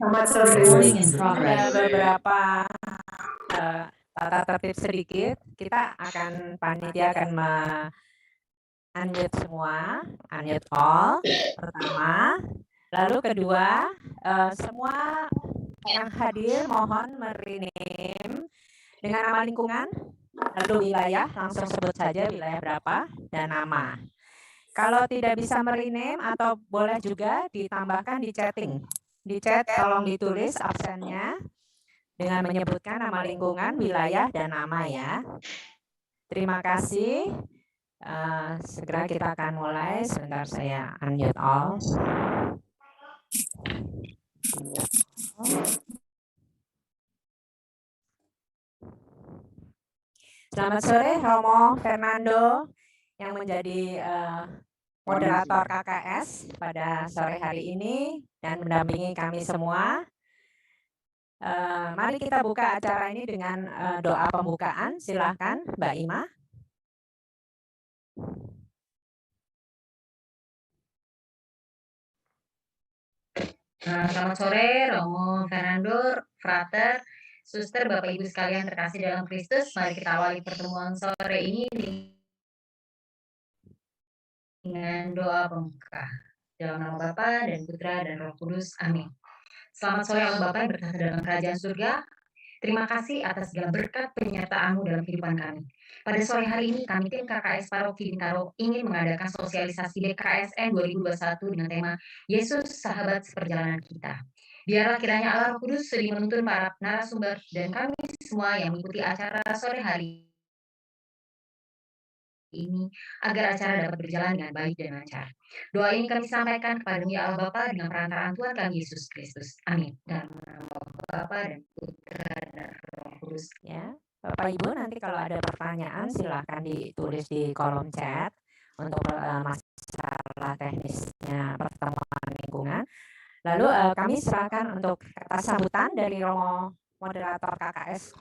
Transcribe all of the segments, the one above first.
Selamat sore. Recording in progress. Ada beberapa tata tertib sedikit. Panitia akan unmute semua, unmute all pertama. Lalu kedua, semua yang hadir mohon merename dengan nama lingkungan, lalu wilayah, langsung sebut saja wilayah berapa dan nama. Kalau tidak bisa merename atau boleh juga ditambahkan di chatting. Di chat tolong ditulis absennya dengan menyebutkan nama lingkungan, wilayah, dan nama ya. Terima kasih. Segera kita akan mulai. Sebentar saya unmute all. Selamat sore Romo Fernando yang menjadi moderator KKS pada sore hari ini dan mendampingi kami semua. Mari kita buka acara ini dengan doa pembukaan. Silakan Mbak Ima. Selamat sore, Romo Fernando, Frater, Suster, Bapak Ibu sekalian terkasih dalam Kristus. Mari kita awali pertemuan sore ini dengan doa pembuka. Dalam nama Bapa dan Putra dan Roh Kudus. Amin. Selamat sore Allah Bapa yang bertata dalam kerajaan surga. Terima kasih atas segala berkat penyertaan-Mu dalam kehidupan kami. Pada sore hari ini, kami tim KKS Paroki Bintaro ingin mengadakan sosialisasi BKSN 2021 dengan tema Yesus Sahabat Seperjalanan Kita. Biarlah kiranya Allah Roh Kudus sering menuntun para narasumber dan kami semua yang mengikuti acara sore hari ini agar acara dapat berjalan dengan baik dan lancar. Doa ini kami sampaikan kepada Allah Bapa dengan perantaraan Tuhan kami Yesus Kristus. Amin. Dalam nama Bapa dan Putra dan Roh Kudus. Ya, Bapak Ibu nanti kalau ada pertanyaan silahkan ditulis di kolom chat untuk masalah teknisnya pertemuan lingkungan. Lalu kami serahkan untuk kata sambutan dari Romo moderator KKS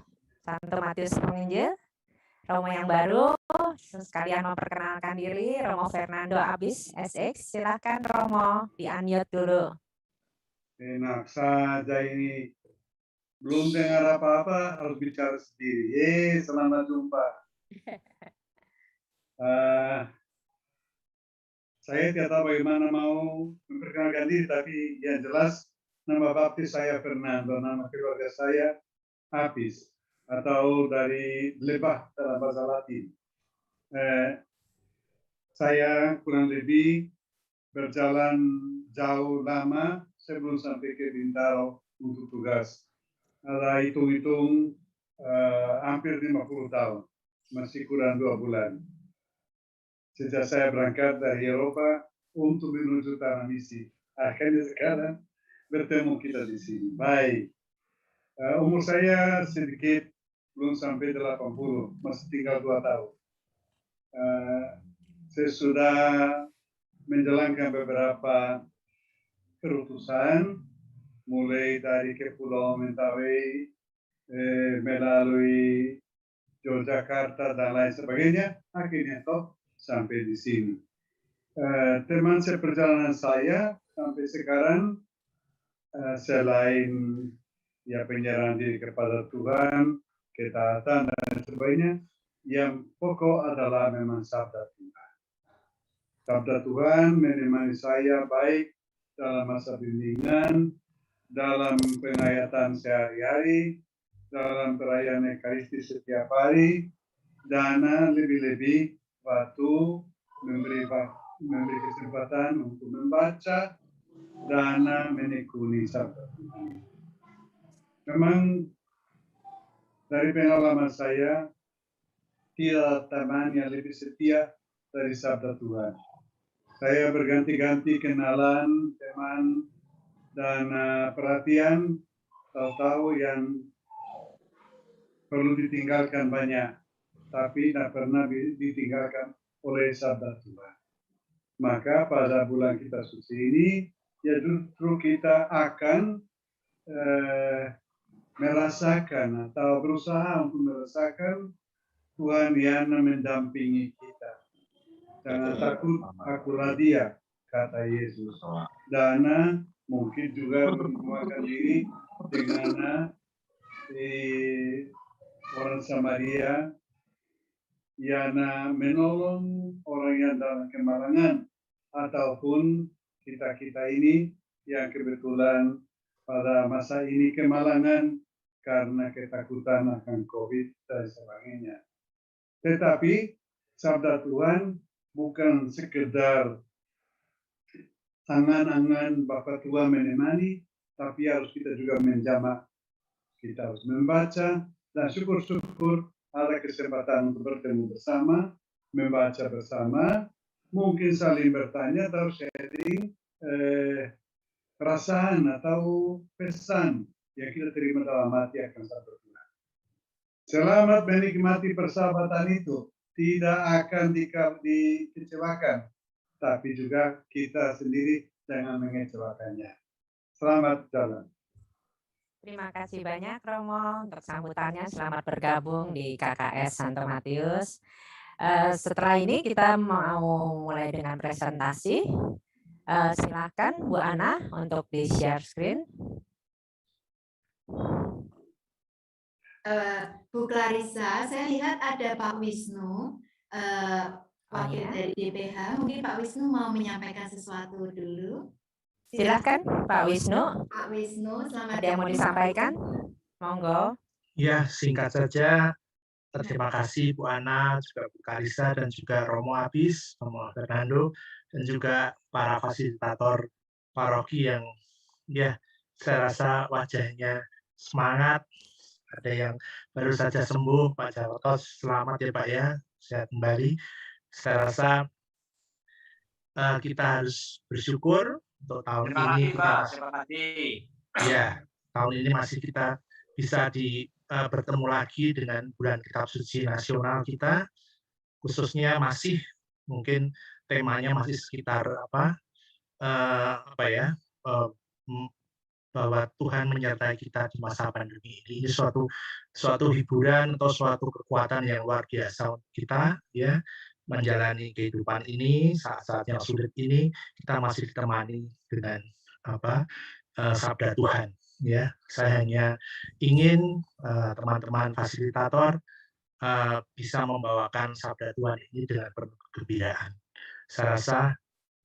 Santo Matius Penginjil. Romo yang baru, sekalian memperkenalkan diri, Romo Fernando Abis, SX. Silakan Romo, di-unmute dulu. Enak saja ini. Belum dengar apa-apa, harus bicara sendiri. Selamat jumpa. Saya tidak tahu bagaimana mau memperkenalkan diri, tapi yang jelas nama baptis saya Fernando, nama keluarga saya Abis, atau dari lebah dalam bahasa Latin. Saya kurang lebih berjalan jauh lama sebelum sampai ke Bintaro untuk tugas. Ada hitung-hitung hampir 50 tahun, masih kurang 2 bulan. Sejak saya berangkat dari Eropa untuk menuju tanah misi. Akhirnya sekarang bertemu kita di sini. Baik, umur saya sedikit belum sampai 80, masih tinggal 2 tahun. Saya sudah menjalankan beberapa kerutusan, mulai dari Kepulauan Mentawai, melalui Yogyakarta dan lain sebagainya, akhirnya toh sampai di sini. Teman seperjalanan saya sampai sekarang, selain ya penyerahan diri kepada Tuhan, ketaatan dan sebagainya, yang pokok adalah memang sabda Tuhan. Sabda Tuhan menemani saya baik dalam masa bimbingan, dalam penghayatan sehari-hari, dalam perayaan Ekaristi setiap hari, dan lebih-lebih waktu memberi kesempatan untuk membaca dan menekuni sabda Tuhan. Memang dari pengalaman saya, tidak teman yang lebih setia dari sabda Tuhan. Saya berganti-ganti kenalan, teman, dan perhatian, tahu-tahu yang perlu ditinggalkan banyak, tapi tidak pernah ditinggalkan oleh sabda Tuhan. Maka pada bulan kita suci ini, ya justru kita akan merasakan atau berusaha untuk merasakan Tuhan yang mendampingi kita. Jangan takut, akulah Dia, kata Yesus. Dan mungkin juga menjualkan diri dengan orang Samaria yang menolong orang yang dalam kemalangan, ataupun kita-kita ini yang kebetulan pada masa ini kemalangan karena ketakutan akan COVID dan sebagainya. Tetapi sabda Tuhan bukan sekedar angan-angan Bapak Tua menemani, tapi harus kita juga menjamak. Kita harus membaca, dan syukur-syukur ada kesempatan untuk bertemu bersama, membaca bersama, mungkin saling bertanya atau sharing perasaan atau pesan yang kita terima dalam hati akan sabda Tuhan. Selamat menikmati persahabatan itu, tidak akan dikecewakan, tapi juga kita sendiri jangan mengecewakannya. Selamat jalan. Terima kasih banyak Romo untuk sambutannya. Selamat bergabung di KKS Santo Matius. Setelah ini kita mau mulai dengan presentasi. Silakan Bu Ana untuk di share screen. Bu Clarissa, saya lihat ada Pak Wisnu, wakil dari DPH. Mungkin Pak Wisnu mau menyampaikan sesuatu dulu. Silakan Pak Wisnu. Pak Wisnu, selamat. Ada yang mau disampaikan? Monggo. Ya, singkat saja. Terima kasih Bu Ana, juga Bu Clarissa, dan juga Romo Abis, Romo Fernando, dan juga para fasilitator paroki yang ya saya rasa wajahnya semangat. Ada yang baru saja sembuh, Pak Jarwotos, selamat ya Pak ya, sehat kembali. Saya rasa kita harus bersyukur untuk tahun ini. Terima kasih. Ya, tahun ini masih kita bisa bertemu lagi dengan bulan Kitab Suci Nasional kita, khususnya masih mungkin temanya masih sekitar bahwa Tuhan menyertai kita di masa pandemi ini. Ini suatu hiburan atau suatu kekuatan yang luar biasa untuk kita ya, menjalani kehidupan ini, saat-saat yang sulit ini kita masih ditemani dengan sabda Tuhan. Ya, saya hanya ingin teman-teman fasilitator bisa membawakan sabda Tuhan ini dengan penuh kegembiraan. Saya rasa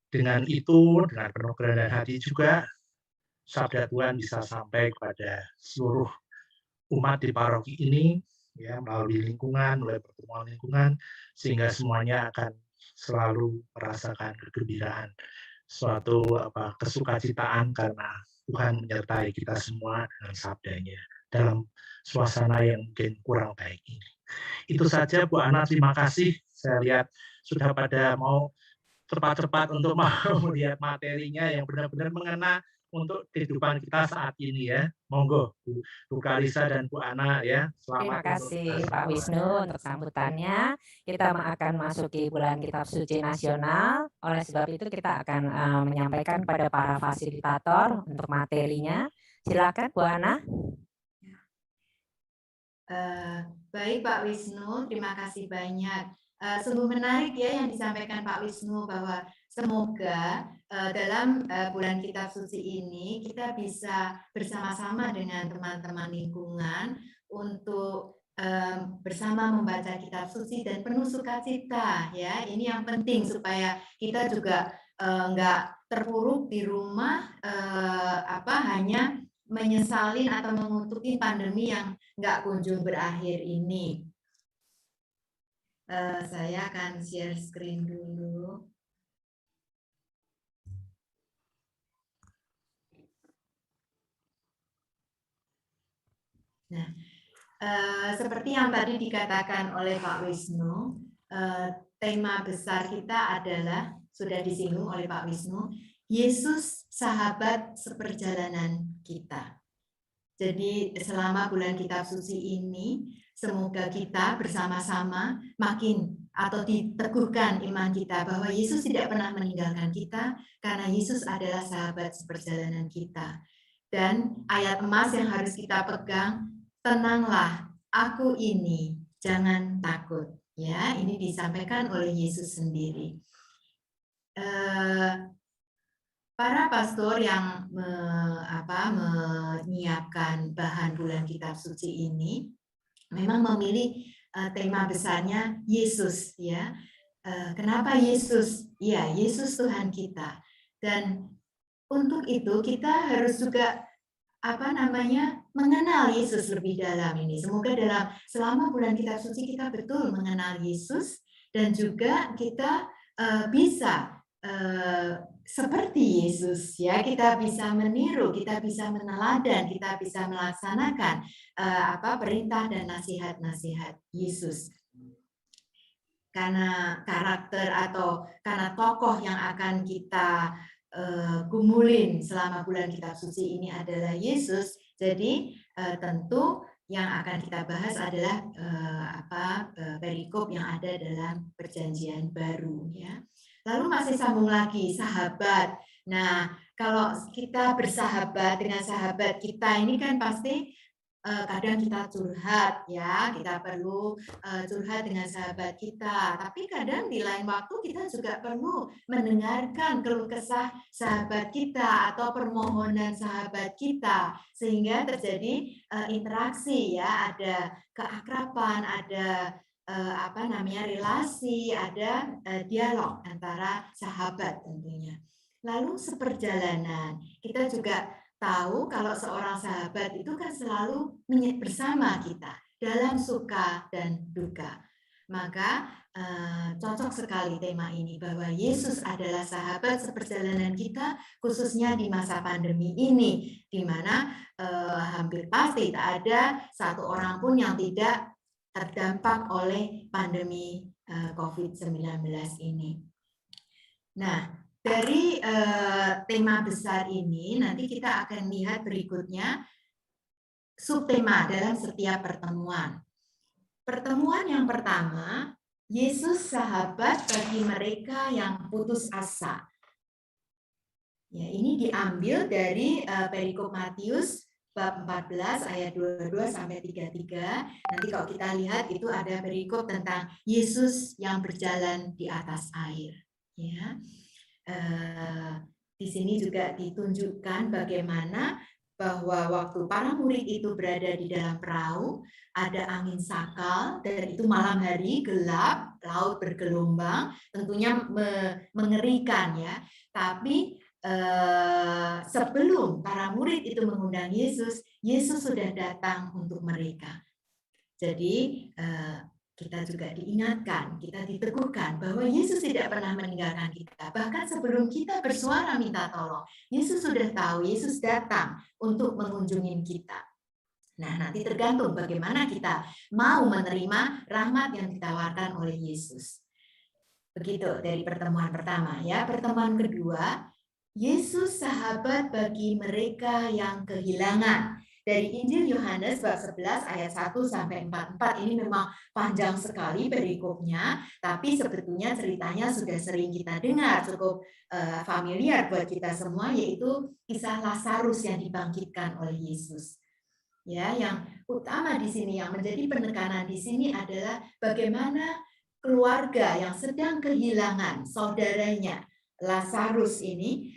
dengan itu, dengan penuh kerendahan hati juga, sabda Tuhan bisa sampai kepada seluruh umat di paroki ini, ya, melalui lingkungan, melalui pertemuan lingkungan, sehingga semuanya akan selalu merasakan kegembiraan, suatu kesukacitaan karena Tuhan menyertai kita semua dengan sabdanya dalam suasana yang mungkin kurang baik ini. Itu saja Bu Ana, terima kasih. Saya lihat sudah pada mau cepat-cepat untuk mau melihat materinya yang benar-benar mengena untuk kehidupan kita saat ini ya. Monggo Bu Clarissa dan Bu Ana ya. Terima Selamat. kasih Pak Wisnu untuk sambutannya. Kita akan masuki bulan Kitab Suci Nasional. Oleh sebab itu kita akan menyampaikan kepada para fasilitator untuk materinya. Silakan Bu Ana. Baik Pak Wisnu, terima kasih banyak. Sungguh menarik ya yang disampaikan Pak Wisnu, bahwa semoga dalam bulan Kitab Suci ini kita bisa bersama-sama dengan teman-teman lingkungan untuk bersama membaca Kitab Suci dan penuh sukacita ya. Ini yang penting supaya kita juga nggak terpuruk di rumah hanya menyesalin atau mengutuki pandemi yang nggak kunjung berakhir ini. Saya akan share screen dulu. Nah, seperti yang tadi dikatakan oleh Pak Wisnu, tema besar kita adalah, sudah disinggung oleh Pak Wisnu, Yesus sahabat seperjalanan kita. Jadi selama bulan Kitab Suci ini, semoga kita bersama-sama makin atau diteguhkan iman kita bahwa Yesus tidak pernah meninggalkan kita, karena Yesus adalah sahabat seperjalanan kita. Dan ayat emas yang harus kita pegang, tenanglah, aku ini, jangan takut. Ya, ini disampaikan oleh Yesus sendiri. para pastor yang menyiapkan bahan bulan kitab suci ini memang memilih tema besarnya Yesus, ya. Kenapa Yesus? Ya, Yesus Tuhan kita. Dan untuk itu kita harus juga mengenal Yesus lebih dalam ini. Semoga selama bulan kitab suci kita betul mengenal Yesus dan juga kita bisa seperti Yesus, ya. Kita bisa meniru, kita bisa meneladan, kita bisa melaksanakan perintah dan nasihat-nasihat Yesus. Karena karakter atau karena tokoh yang akan kita gumulin selama bulan kitab suci ini adalah Yesus, jadi tentu yang akan kita bahas adalah perikop yang ada dalam Perjanjian Baru, ya. Lalu masih sambung lagi sahabat. Nah, kalau kita bersahabat dengan sahabat kita ini kan pasti kadang kita curhat, ya, kita perlu curhat dengan sahabat kita. Tapi kadang di lain waktu kita juga perlu mendengarkan keluh kesah sahabat kita atau permohonan sahabat kita, sehingga terjadi interaksi, ya, ada keakraban, ada relasi, ada dialog antara sahabat tentunya. Lalu seperjalanan, kita juga tahu kalau seorang sahabat itu kan selalu bersama kita dalam suka dan duka. Maka cocok sekali tema ini bahwa Yesus adalah sahabat seperjalanan kita, khususnya di masa pandemi ini, di mana hampir pasti tak ada satu orang pun yang tidak terdampak oleh pandemi COVID-19 ini. Nah, dari tema besar ini, nanti kita akan lihat berikutnya subtema dalam setiap pertemuan. Pertemuan yang pertama, Yesus sahabat bagi mereka yang putus asa. Ya, ini diambil dari perikop Matius bab 14 ayat 22 sampai 33. Nanti kalau kita lihat itu ada perikop tentang Yesus yang berjalan di atas air. Ya. Di sini juga ditunjukkan bagaimana bahwa waktu para murid itu berada di dalam perahu, ada angin sakal, dan itu malam hari, gelap, laut bergelombang, tentunya mengerikan, ya. Tapi sebelum para murid itu mengundang Yesus, Yesus sudah datang untuk mereka. Jadi kita juga diingatkan, kita diteguhkan bahwa Yesus tidak pernah meninggalkan kita. Bahkan sebelum kita bersuara minta tolong, Yesus sudah tahu, Yesus datang untuk mengunjungi kita. Nah, nanti tergantung bagaimana kita mau menerima rahmat yang ditawarkan oleh Yesus. Begitu dari pertemuan pertama, ya. Pertemuan kedua, Yesus sahabat bagi mereka yang kehilangan. Dari Injil Yohanes bab 11 ayat 1 sampai 44, ini memang panjang sekali perikopnya, tapi sebetulnya ceritanya sudah sering kita dengar, cukup familiar buat kita semua, yaitu kisah Lazarus yang dibangkitkan oleh Yesus. Ya, yang utama di sini, yang menjadi penekanan di sini adalah bagaimana keluarga yang sedang kehilangan saudaranya Lazarus ini,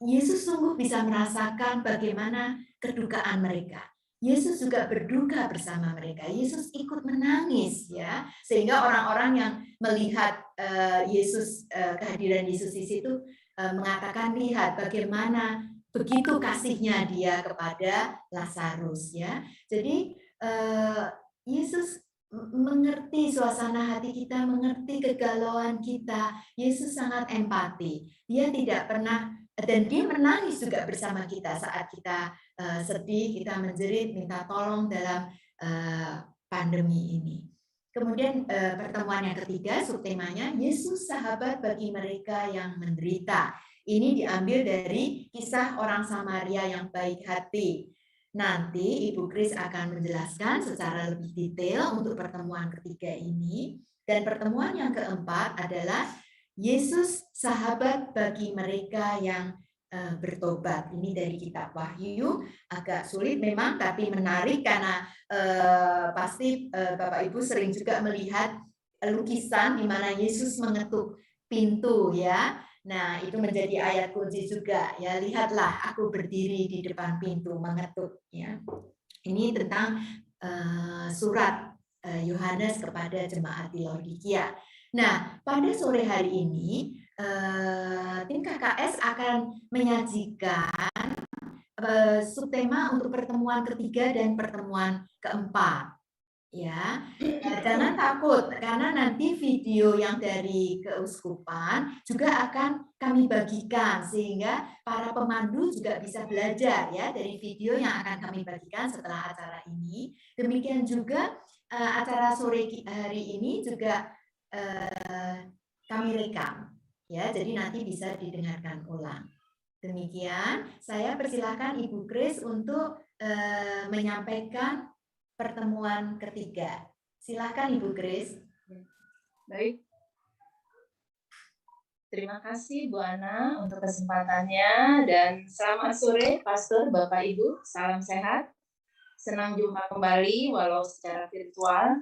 Yesus sungguh bisa merasakan bagaimana kedukaan mereka. Yesus juga berduka bersama mereka. Yesus ikut menangis, ya, sehingga orang-orang yang melihat Yesus, kehadiran Yesus di situ mengatakan, lihat bagaimana begitu kasihnya dia kepada Lazarus, ya. Jadi Yesus mengerti suasana hati kita, mengerti kegalauan kita. Yesus sangat empati. Dia tidak pernah, dan dia menangis juga bersama kita saat kita sedih, kita menjerit, minta tolong dalam pandemi ini. Kemudian pertemuan yang ketiga, subtemanya Yesus sahabat bagi mereka yang menderita. Ini diambil dari kisah orang Samaria yang baik hati. Nanti Ibu Kris akan menjelaskan secara lebih detail untuk pertemuan ketiga ini. Dan pertemuan yang keempat adalah Yesus sahabat bagi mereka yang bertobat. Ini dari kitab Wahyu, agak sulit memang, tapi menarik karena pasti Bapak Ibu sering juga melihat lukisan di mana Yesus mengetuk pintu ya. Nah, itu menjadi ayat kunci juga ya. Lihatlah aku berdiri di depan pintu mengetuk ya. Ini tentang surat Yohanes kepada jemaat di Laodikia. Nah, pada sore hari ini tim KKS akan menyajikan subtema untuk pertemuan ketiga dan pertemuan keempat. Ya, jangan takut karena nanti video yang dari keuskupan juga akan kami bagikan sehingga para pemandu juga bisa belajar ya dari video yang akan kami bagikan setelah acara ini. Demikian juga acara sore hari ini juga kami rekam ya, jadi nanti bisa didengarkan ulang. Demikian, saya persilahkan Ibu Kris untuk menyampaikan pertemuan ketiga. Silakan Ibu Kris. Baik. Terima kasih Bu Ana untuk kesempatannya dan selamat sore Pastor, Bapak Ibu, salam sehat. Senang jumpa kembali walau secara virtual.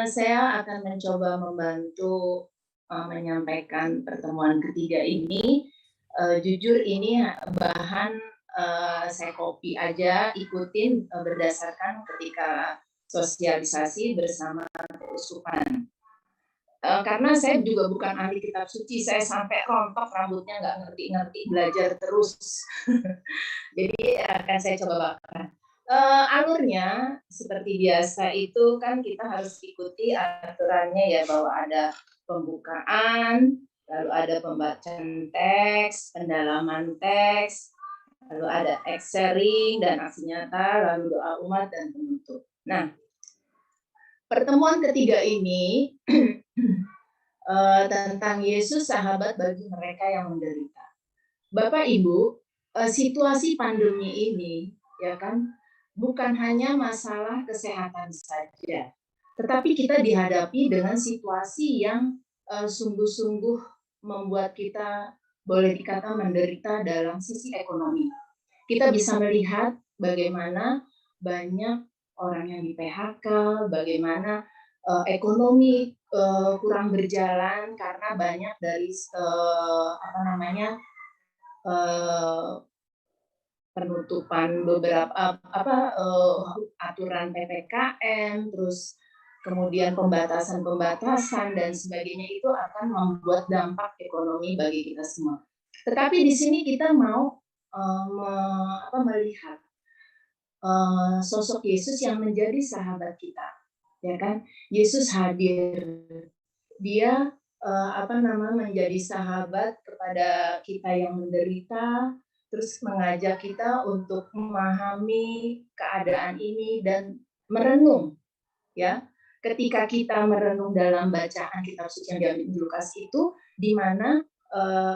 Saya akan mencoba membantu menyampaikan pertemuan ketiga ini. Jujur ini bahan saya copy aja, ikutin berdasarkan ketika sosialisasi bersama keuskupan. Karena saya juga bukan ahli kitab suci, saya sampai rontok rambutnya nggak ngerti-ngerti, belajar terus. Jadi akan saya coba bacakan. Alurnya seperti biasa itu kan kita harus ikuti aturannya ya, bahwa ada pembukaan, lalu ada pembacaan teks, pendalaman teks, lalu ada sharing dan aksi nyata, lalu doa umat dan penutup. Nah, pertemuan ketiga ini tentang Yesus sahabat bagi mereka yang menderita. Bapak Ibu, situasi pandemi ini ya kan bukan hanya masalah kesehatan saja, tetapi kita dihadapi dengan situasi yang sungguh-sungguh membuat kita boleh dikata menderita dalam sisi ekonomi. Kita bisa melihat bagaimana banyak orang yang di PHK, bagaimana ekonomi kurang berjalan karena banyak dari penutupan beberapa aturan PPKM, terus kemudian pembatasan dan sebagainya itu akan membuat dampak ekonomi bagi kita semua. Tetapi di sini kita mau melihat sosok Yesus yang menjadi sahabat kita, ya kan? Yesus hadir, dia menjadi sahabat kepada kita yang menderita, terus mengajak kita untuk memahami keadaan ini dan merenung, ya. Ketika kita merenung dalam bacaan kitab suci yang diambil di Lukas itu, di mana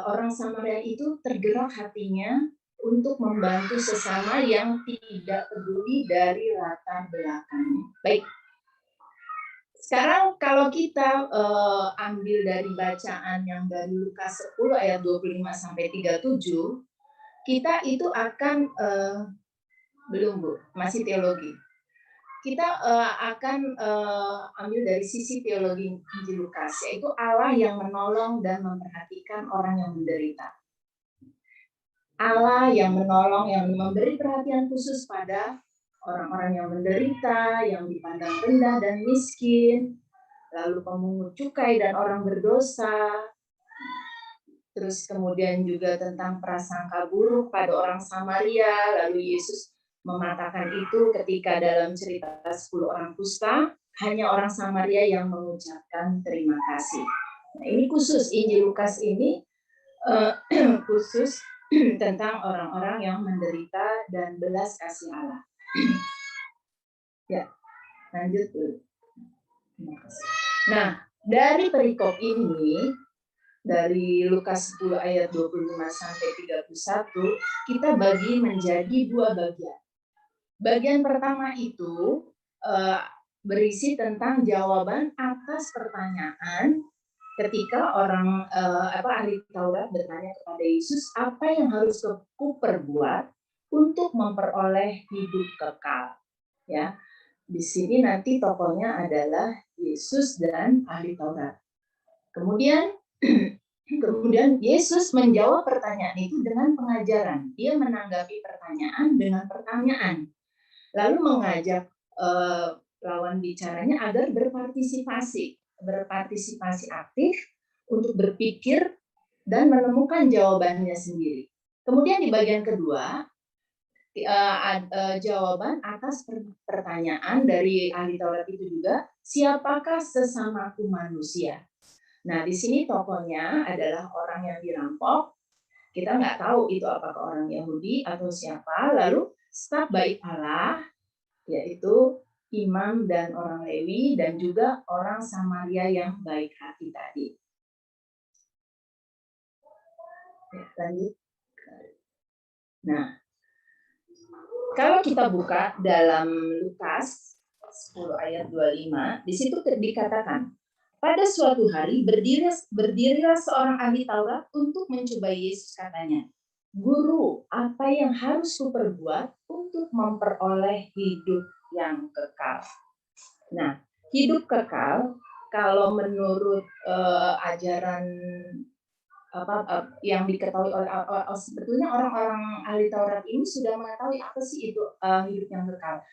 orang Samaria itu tergerak hatinya untuk membantu sesama yang tidak peduli dari latar belakangnya. Baik. Sekarang kalau kita ambil dari bacaan yang dari Lukas 10 ayat 25 sampai 37, kita itu akan belum Bu, masih teologi. Kita akan ambil dari sisi teologi Injil Lukas, yaitu Allah yang menolong dan memperhatikan orang yang menderita. Allah yang menolong, yang memberi perhatian khusus pada orang-orang yang menderita, yang dipandang rendah dan miskin, lalu pemungut cukai dan orang berdosa, terus kemudian juga tentang prasangka buruk pada orang Samaria, lalu Yesus mematakan itu ketika dalam cerita 10 orang kusta, hanya orang Samaria yang mengucapkan terima kasih. Nah, ini khusus, Injil Lukas ini khusus tentang orang-orang yang menderita dan belas kasih Allah. Ya, lanjut dulu. Terima kasih. Nah, dari perikop ini, dari Lukas 10 ayat 25 sampai 31, kita bagi menjadi 2 bagian. Bagian pertama itu berisi tentang jawaban atas pertanyaan ketika orang ahli Taurat bertanya kepada Yesus, apa yang harus aku perbuat untuk memperoleh hidup kekal. Ya, di sini nanti tokohnya adalah Yesus dan ahli Taurat. Kemudian Kemudian Yesus menjawab pertanyaan itu dengan pengajaran. Dia menanggapi pertanyaan dengan pertanyaan, lalu mengajak lawan bicaranya agar berpartisipasi aktif untuk berpikir dan menemukan jawabannya sendiri. Kemudian di bagian kedua, jawaban atas pertanyaan dari ahli Taurat itu juga, siapakah sesamaku manusia? Nah, di sini tokohnya adalah orang yang dirampok. Kita nggak tahu itu apakah orang Yahudi atau siapa. Lalu staf baik Allah, yaitu imam dan orang Lewi, dan juga orang Samaria yang baik hati tadi. Ya, lanjut. Nah, kalau kita buka dalam Lukas 10 ayat 25, di situ dikatakan, pada suatu hari berdirilah seorang ahli Taurat untuk mencobai Yesus, katanya, Guru, apa yang harus kuperbuat untuk memperoleh hidup yang kekal? Nah, hidup kekal, kalau menurut ajaran yang diketahui oleh sebetulnya orang-orang ahli Taurat ini sudah mengetahui apa sih itu hidup yang kekal.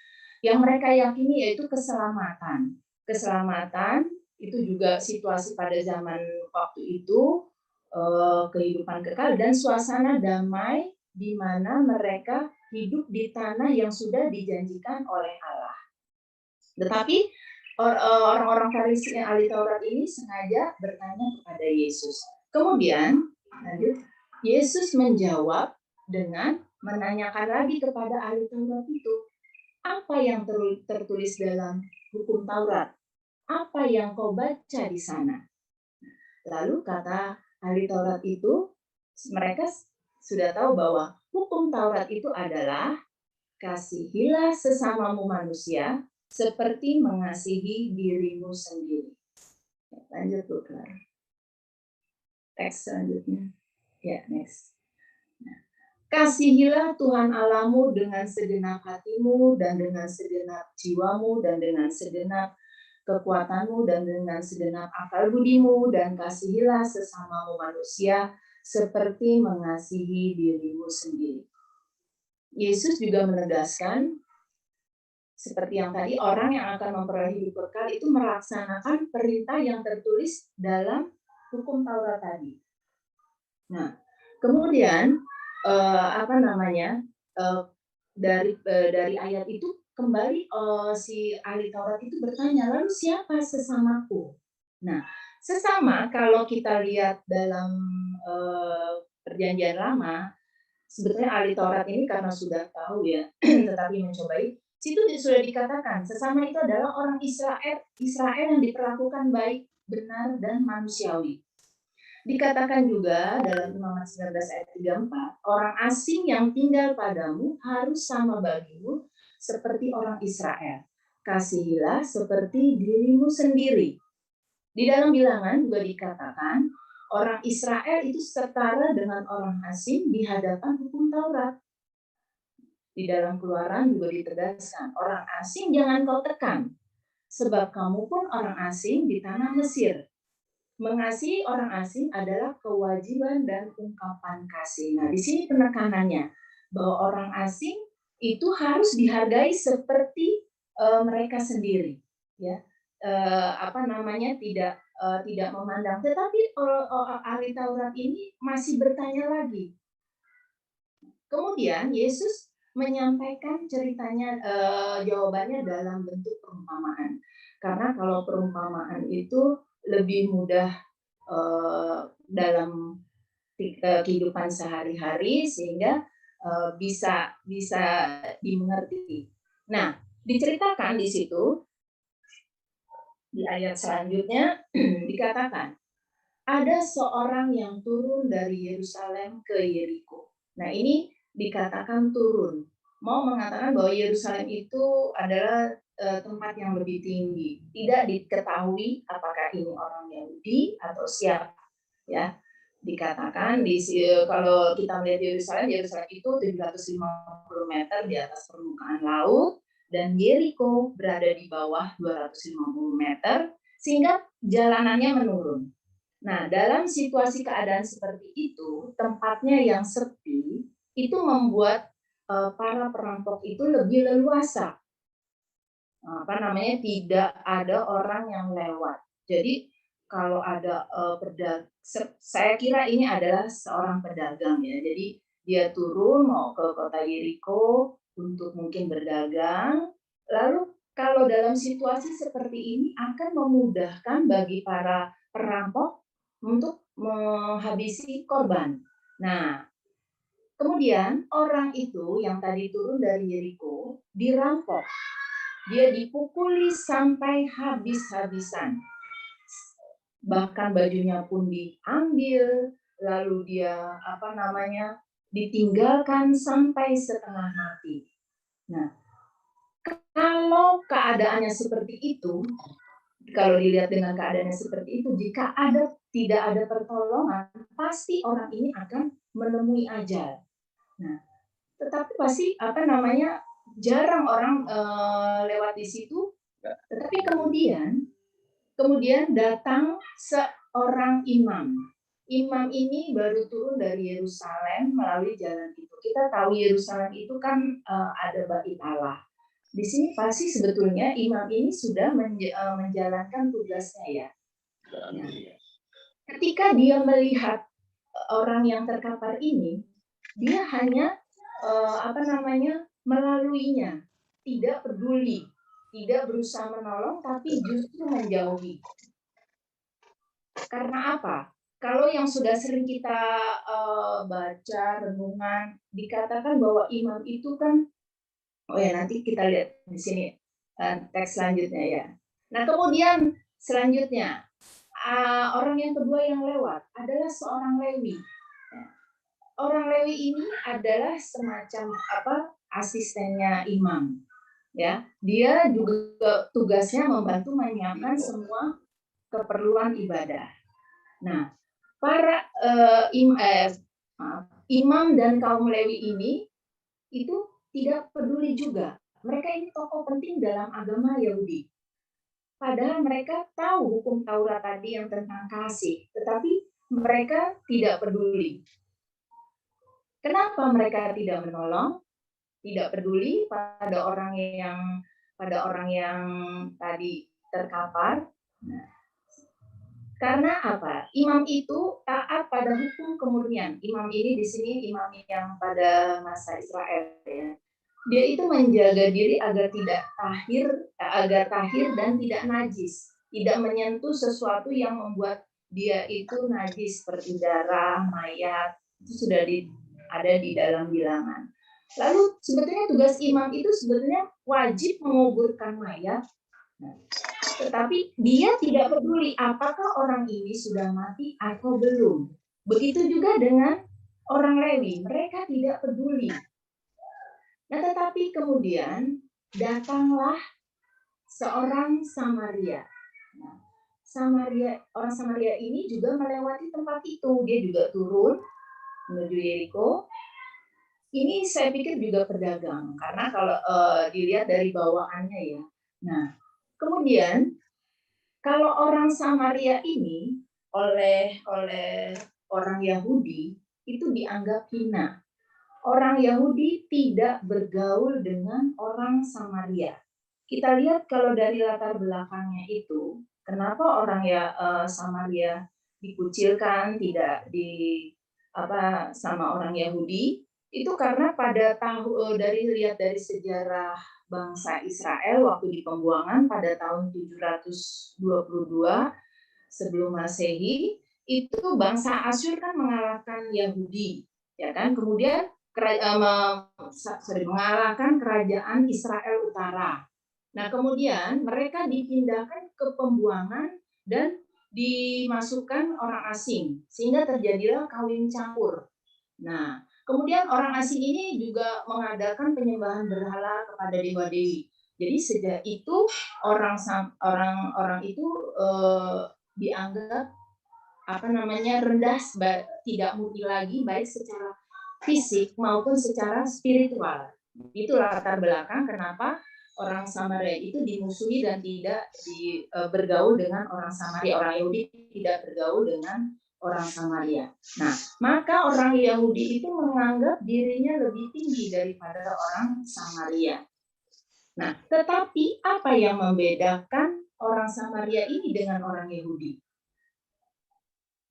Yang mereka yakini yaitu keselamatan. Keselamatan itu juga situasi pada zaman waktu itu, kehidupan kekal dan suasana damai di mana mereka hidup di tanah yang sudah dijanjikan oleh Allah. Tetapi orang-orang Farisi yang ahli Taurat ini sengaja bertanya kepada Yesus. Kemudian, lanjut, Yesus menjawab dengan menanyakan lagi kepada ahli Taurat itu, apa yang tertulis dalam hukum Taurat? Apa yang kau baca di sana? Lalu kata ahli Taurat itu, mereka sudah tahu bahwa hukum Taurat itu adalah kasihilah sesamamu manusia seperti mengasihi dirimu sendiri. Lanjut, Bu Clara. Teks selanjutnya. Ya, next. Nah, kasihilah Tuhan Allahmu dengan segenap hatimu dan dengan segenap jiwamu dan dengan segenap kekuatanmu dan dengan segenap akal budimu, dan kasihilah sesamamu manusia seperti mengasihi dirimu sendiri. Yesus juga menegaskan, seperti yang tadi, orang yang akan memperoleh hidup kekal itu melaksanakan perintah yang tertulis dalam hukum Taurat tadi. Nah, kemudian dari ayat itu kembali si ahli Taurat itu bertanya, lalu siapa sesamaku? Nah, sesama kalau kita lihat dalam Perjanjian Lama, sebetulnya ahli Taurat ini karena sudah tahu ya, tetapi mencobai, situ sudah dikatakan sesama itu adalah orang Israel yang diperlakukan baik, benar, dan manusiawi. Dikatakan juga dalam Imamat 19 ayat 34, orang asing yang tinggal padamu harus sama bagimu seperti orang Israel. Kasihilah seperti dirimu sendiri. Di dalam Bilangan juga dikatakan, orang Israel itu setara dengan orang asing di hadapan hukum Taurat. Di dalam Keluaran juga ditegaskan, orang asing jangan kau tekan, sebab kamu pun orang asing di tanah Mesir. Mengasihi orang asing adalah kewajiban dan ungkapan kasih. Nah, di sini penekanannya bahwa orang asing itu harus dihargai seperti mereka sendiri, ya. Tidak memandang. Tetapi ahli Taurat ini masih bertanya lagi. Kemudian Yesus menyampaikan ceritanya, jawabannya dalam bentuk perumpamaan. Karena kalau perumpamaan itu lebih mudah dalam kehidupan sehari-hari sehingga bisa dimengerti. Nah, diceritakan di situ di ayat selanjutnya dikatakan ada seorang yang turun dari Yerusalem ke Yeriko. Nah, ini dikatakan turun. Mau mengatakan bahwa Yerusalem itu adalah tempat yang lebih tinggi. Tidak diketahui apakah ini orang Yahudi atau siapa. Ya, dikatakan kalau kita melihat Yerusalem itu 750 meter di atas permukaan laut dan Yeriko berada di bawah 250 meter sehingga jalanannya menurun. Nah, dalam situasi keadaan seperti itu, tempatnya yang sepi, itu membuat para perampok itu lebih leluasa. Tidak ada orang yang lewat. Jadi kalau ada saya kira ini adalah seorang pedagang ya. Jadi dia turun mau ke kota Yeriko untuk mungkin berdagang. Lalu kalau dalam situasi seperti ini akan memudahkan bagi para perampok untuk menghabisi korban. Nah, kemudian orang itu yang tadi turun dari Yeriko dirampok. Dia dipukuli sampai habis-habisan. Bahkan bajunya pun diambil, lalu dia ditinggalkan sampai setengah mati. Nah, kalau keadaannya seperti itu, kalau dilihat dengan keadaannya seperti itu, jika tidak ada pertolongan, pasti orang ini akan menemui ajal. Nah, tetapi pasti jarang orang lewat di situ. Tetapi kemudian datang seorang imam. Imam ini baru turun dari Yerusalem melalui jalan itu. Kita tahu Yerusalem itu kan ada Bait Allah. Di sini pasti sebetulnya imam ini sudah menjalankan tugasnya ya. Nah, ketika dia melihat orang yang terkapar ini, dia hanya melaluinya, tidak peduli, tidak berusaha menolong, tapi justru menjauhi. Karena apa? Kalau yang sudah sering kita baca renungan, dikatakan bahwa imam itu kan, nanti kita lihat di sini teks selanjutnya ya. Nah kemudian selanjutnya orang yang kedua yang lewat adalah seorang Lewi. Orang Lewi ini adalah semacam asistennya imam, ya. Dia juga tugasnya membantu menyiapkan semua keperluan ibadah. Nah, para imam dan kaum Lewi ini itu tidak peduli juga. Mereka ini tokoh penting dalam agama Yahudi. Padahal mereka tahu hukum Taurat tadi yang tentang kasih, tetapi mereka tidak peduli. Kenapa mereka tidak menolong, tidak peduli pada orang yang tadi terkapar? Nah, karena apa? Imam itu taat pada hukum kemurnian. Imam ini di sini imam yang pada masa Israel ya. Dia itu menjaga diri agar tahir dan tidak najis, tidak menyentuh sesuatu yang membuat dia itu najis seperti darah, mayat, itu sudah ada di dalam bilangan. Lalu sebetulnya tugas imam itu sebetulnya wajib menguburkan mayat, tetapi dia tidak peduli apakah orang ini sudah mati atau belum. Begitu juga dengan orang Lewi, mereka tidak peduli. Nah, tetapi kemudian datanglah seorang Samaria. Nah, orang Samaria ini juga melewati tempat itu. Dia juga turun menuju Yeriko. Ini saya pikir juga pedagang, karena kalau dilihat dari bawaannya ya. Nah, kemudian kalau orang Samaria ini oleh orang Yahudi itu dianggap hina. Orang Yahudi tidak bergaul dengan orang Samaria. Kita lihat kalau dari latar belakangnya itu, kenapa orang Samaria dikucilkan, tidak sama orang Yahudi, itu karena dari sejarah bangsa Israel waktu di pembuangan pada tahun 722 sebelum Masehi, itu bangsa Asyur kan mengalahkan Yahudi, ya kan? Kemudian mengalahkan kerajaan Israel Utara. Nah, kemudian mereka dipindahkan ke pembuangan dan dimasukkan orang asing, sehingga terjadilah kawin campur. Nah, kemudian orang asing ini juga mengadakan penyembahan berhala kepada dewa-dewi. Jadi sejak itu orang itu dianggap rendah, tidak muti lagi baik secara fisik maupun secara spiritual. Itu latar belakang kenapa orang Samaria itu dimusuhi dan tidak bergaul dengan orang Samaria. Orang Yahudi tidak bergaul dengan orang Samaria. Nah, maka orang Yahudi itu menganggap dirinya lebih tinggi daripada orang Samaria. Nah, tetapi apa yang membedakan orang Samaria ini dengan orang Yahudi?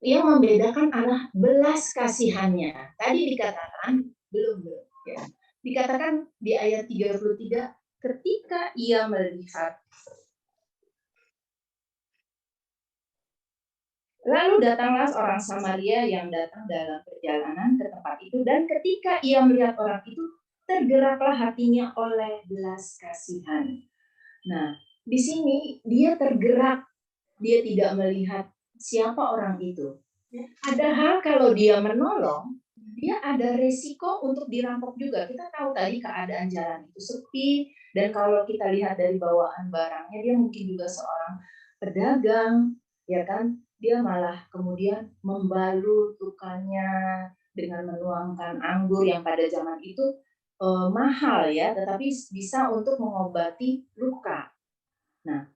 Yang membedakan adalah belas kasihannya. Tadi dikatakan, belum ya. Dikatakan di ayat 33, ketika ia melihat. Lalu datanglah orang Samaria yang datang dalam perjalanan ke tempat itu, dan ketika ia melihat orang itu, tergeraklah hatinya oleh belas kasihan. Nah, di sini dia tergerak, dia tidak melihat siapa orang itu. Padahal kalau dia menolong, dia ada resiko untuk dirampok juga. Kita tahu tadi keadaan jalan itu sepi, dan kalau kita lihat dari bawaan barangnya, dia mungkin juga seorang pedagang, ya kan? Dia malah kemudian membalut lukannya dengan menuangkan anggur yang pada zaman itu mahal ya, tetapi bisa untuk mengobati luka. Nah,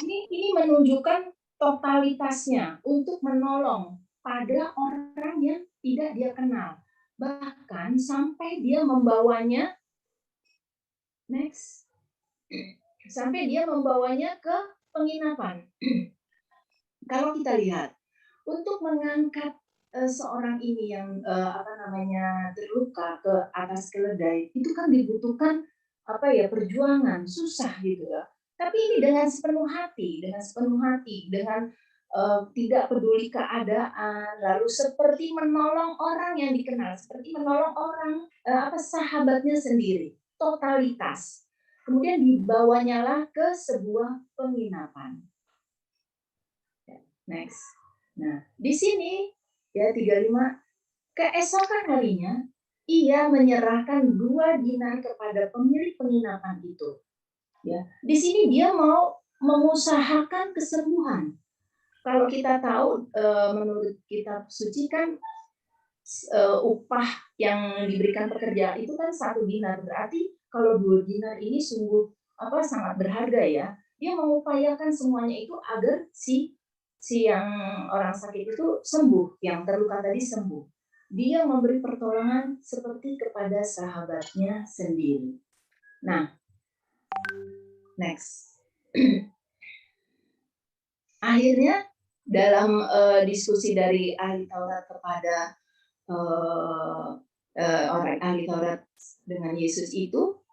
ini menunjukkan totalitasnya untuk menolong pada orang yang tidak dia kenal. Bahkan sampai dia membawanya, sampai dia membawanya ke penginapan. Kalau kita lihat, untuk mengangkat seorang ini yang terluka ke atas keledai, itu kan dibutuhkan perjuangan, susah gitu ya. Tapi ini dengan sepenuh hati, dengan tidak peduli keadaan, lalu seperti menolong orang yang dikenal, seperti menolong orang sahabatnya sendiri, totalitas. Kemudian dibawanyalah ke sebuah penginapan. Next. Nah, di sini ya 35, keesokan harinya ia menyerahkan 2 dinar kepada pemilik penginapan itu. Ya, di sini dia mau mengusahakan kesembuhan. Kalau kita tahu menurut kitab suci kan upah yang diberikan pekerja itu kan 1 dinar, berarti kalau 2 dinar ini sungguh sangat berharga ya. Dia mengupayakan semuanya itu agar si yang orang sakit itu sembuh, yang terluka tadi sembuh. Dia memberi pertolongan seperti kepada sahabatnya sendiri. Nah, next. Akhirnya dalam diskusi dari ahli Taurat kepada orang ahli Taurat dengan Yesus itu,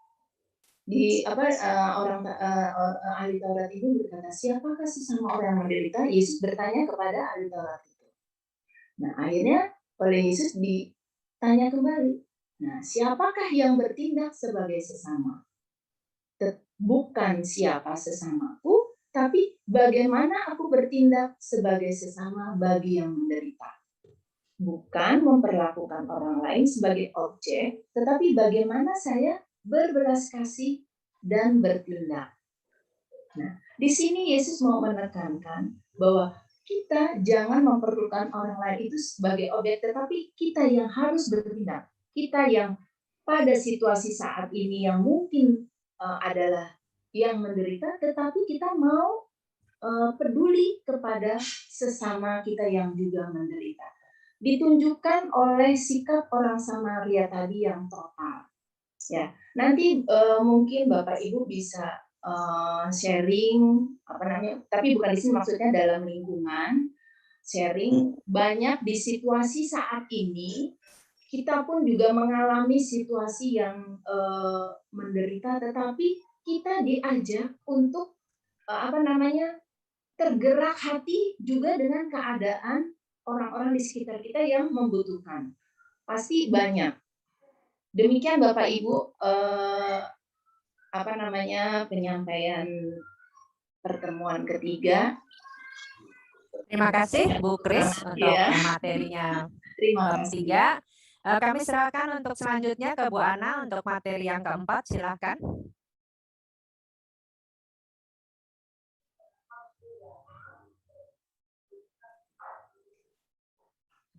ahli Taurat itu berkata, siapakah sesama orang yang menderita? Yesus bertanya kepada ahli Taurat itu. Nah, akhirnya oleh Yesus ditanya kembali. Nah, siapakah yang bertindak sebagai sesama? Bukan siapa sesamaku, tapi bagaimana aku bertindak sebagai sesama bagi yang menderita. Bukan memperlakukan orang lain sebagai objek, tetapi bagaimana saya berbelas kasih dan bertindak. Nah, di sini Yesus mau menekankan bahwa kita jangan memperlakukan orang lain itu sebagai objek, tetapi kita yang harus bertindak. Kita yang pada situasi saat ini yang mungkin adalah yang menderita, tetapi kita mau peduli kepada sesama kita yang juga menderita. Ditunjukkan oleh sikap orang Samaria tadi yang total. Ya, nanti mungkin Bapak Ibu bisa sharing tapi bukan di sini maksudnya dalam lingkungan, sharing banyak di situasi saat ini. Kita pun juga mengalami situasi yang menderita, tetapi kita diajak untuk tergerak hati juga dengan keadaan orang-orang di sekitar kita yang membutuhkan. Pasti banyak. Demikian Bapak Ibu penyampaian pertemuan ketiga. Terima kasih Bu Kris untuk materinya. Terima kasih. Kami serahkan untuk selanjutnya ke Bu Ana untuk materi yang keempat. Silakan.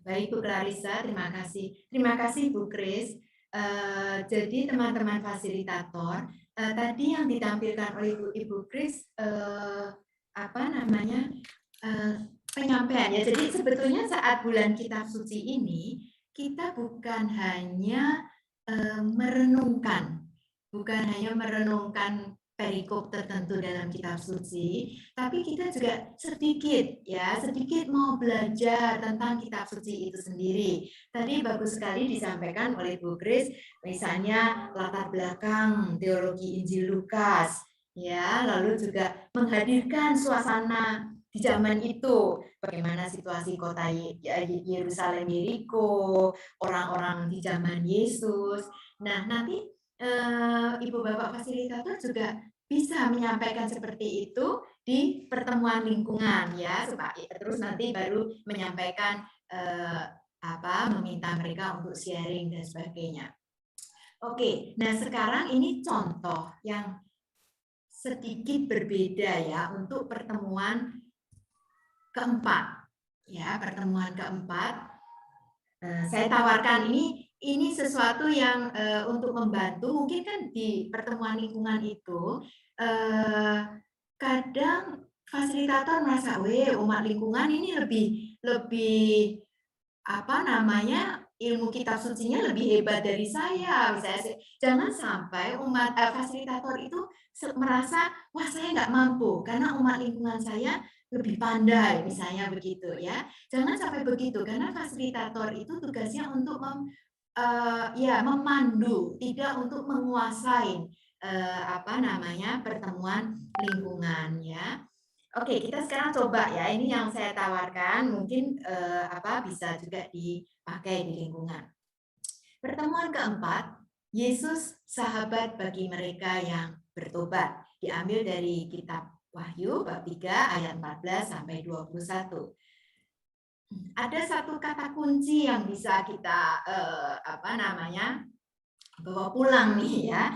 Baik Bu Clarissa, terima kasih. Terima kasih Bu Kris. Jadi teman-teman fasilitator, tadi yang ditampilkan oleh Ibu Kris penyampaian ya. Jadi sebetulnya saat bulan kitab suci ini kita bukan hanya merenungkan perikop tertentu dalam kitab suci, tapi kita juga sedikit mau belajar tentang kitab suci itu sendiri. Tadi bagus sekali disampaikan oleh Bu Kris, misalnya latar belakang teologi Injil Lukas, ya, lalu juga menghadirkan suasana di zaman itu, bagaimana situasi kota Yerusalem Yeriko, orang-orang di zaman Yesus. Nah, nanti Ibu Bapak fasilitator juga bisa menyampaikan seperti itu di pertemuan lingkungan ya, supaya terus nanti baru menyampaikan meminta mereka untuk sharing dan sebagainya. Oke, nah sekarang ini contoh yang sedikit berbeda ya untuk pertemuan keempat. Ya, pertemuan keempat saya tawarkan ini sesuatu yang untuk membantu. Mungkin kan di pertemuan lingkungan itu kadang fasilitator merasa, umat lingkungan ini lebih ilmu kitab sucinya lebih hebat dari saya. Misalnya, jangan sampai umat fasilitator itu merasa, wah saya nggak mampu karena umat lingkungan saya lebih pandai, misalnya begitu ya. Jangan sampai begitu, karena fasilitator itu tugasnya untuk memandu, tidak untuk menguasai pertemuan lingkungan ya. Oke, kita sekarang coba ya, ini yang saya tawarkan, mungkin bisa juga dipakai di lingkungan. Pertemuan keempat, Yesus sahabat bagi mereka yang bertobat, diambil dari kitab Wahyu bab 3 ayat 14 sampai 21. Ada satu kata kunci yang bisa kita bawa pulang nih ya.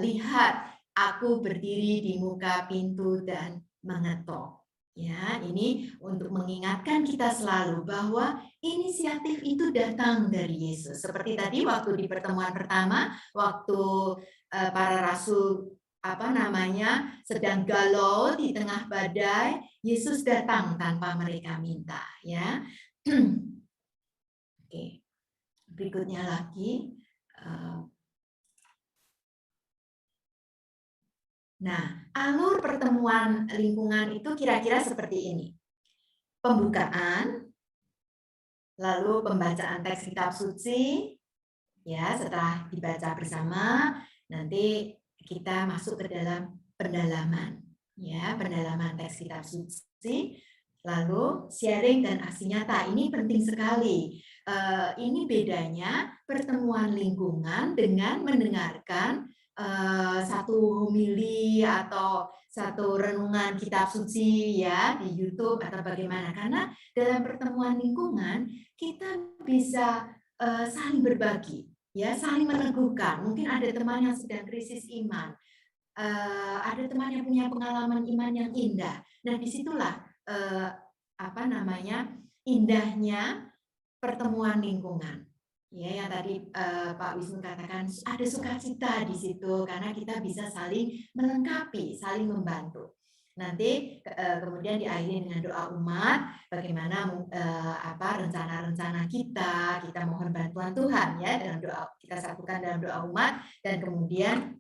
Lihat, aku berdiri di muka pintu dan mengetok. Ya, ini untuk mengingatkan kita selalu bahwa inisiatif itu datang dari Yesus. Seperti tadi waktu di pertemuan pertama, waktu para rasul sedang galau di tengah badai, Yesus datang tanpa mereka minta, ya. Oke. Berikutnya lagi. Nah, alur pertemuan lingkungan itu kira-kira seperti ini. Pembukaan, lalu pembacaan teks kitab suci, ya, setelah dibaca bersama, nanti kita masuk ke dalam pendalaman, ya, pendalaman teks kitab suci, lalu sharing dan aksi nyata. Ini penting sekali. Ini bedanya pertemuan lingkungan dengan mendengarkan satu homili atau satu renungan kitab suci ya di YouTube atau bagaimana. Karena dalam pertemuan lingkungan kita bisa saling berbagi, ya, saling meneguhkan. Mungkin ada teman yang sedang krisis iman, ada teman yang punya pengalaman iman yang indah. Nah, disitulah indahnya pertemuan lingkungan. Ya, yang tadi Pak Wisnu katakan ada sukacita di situ karena kita bisa saling melengkapi, saling membantu. Nanti kemudian diakhiri dengan doa umat, bagaimana rencana-rencana kita mohon bantuan Tuhan ya dalam doa, kita satukan dalam doa umat dan kemudian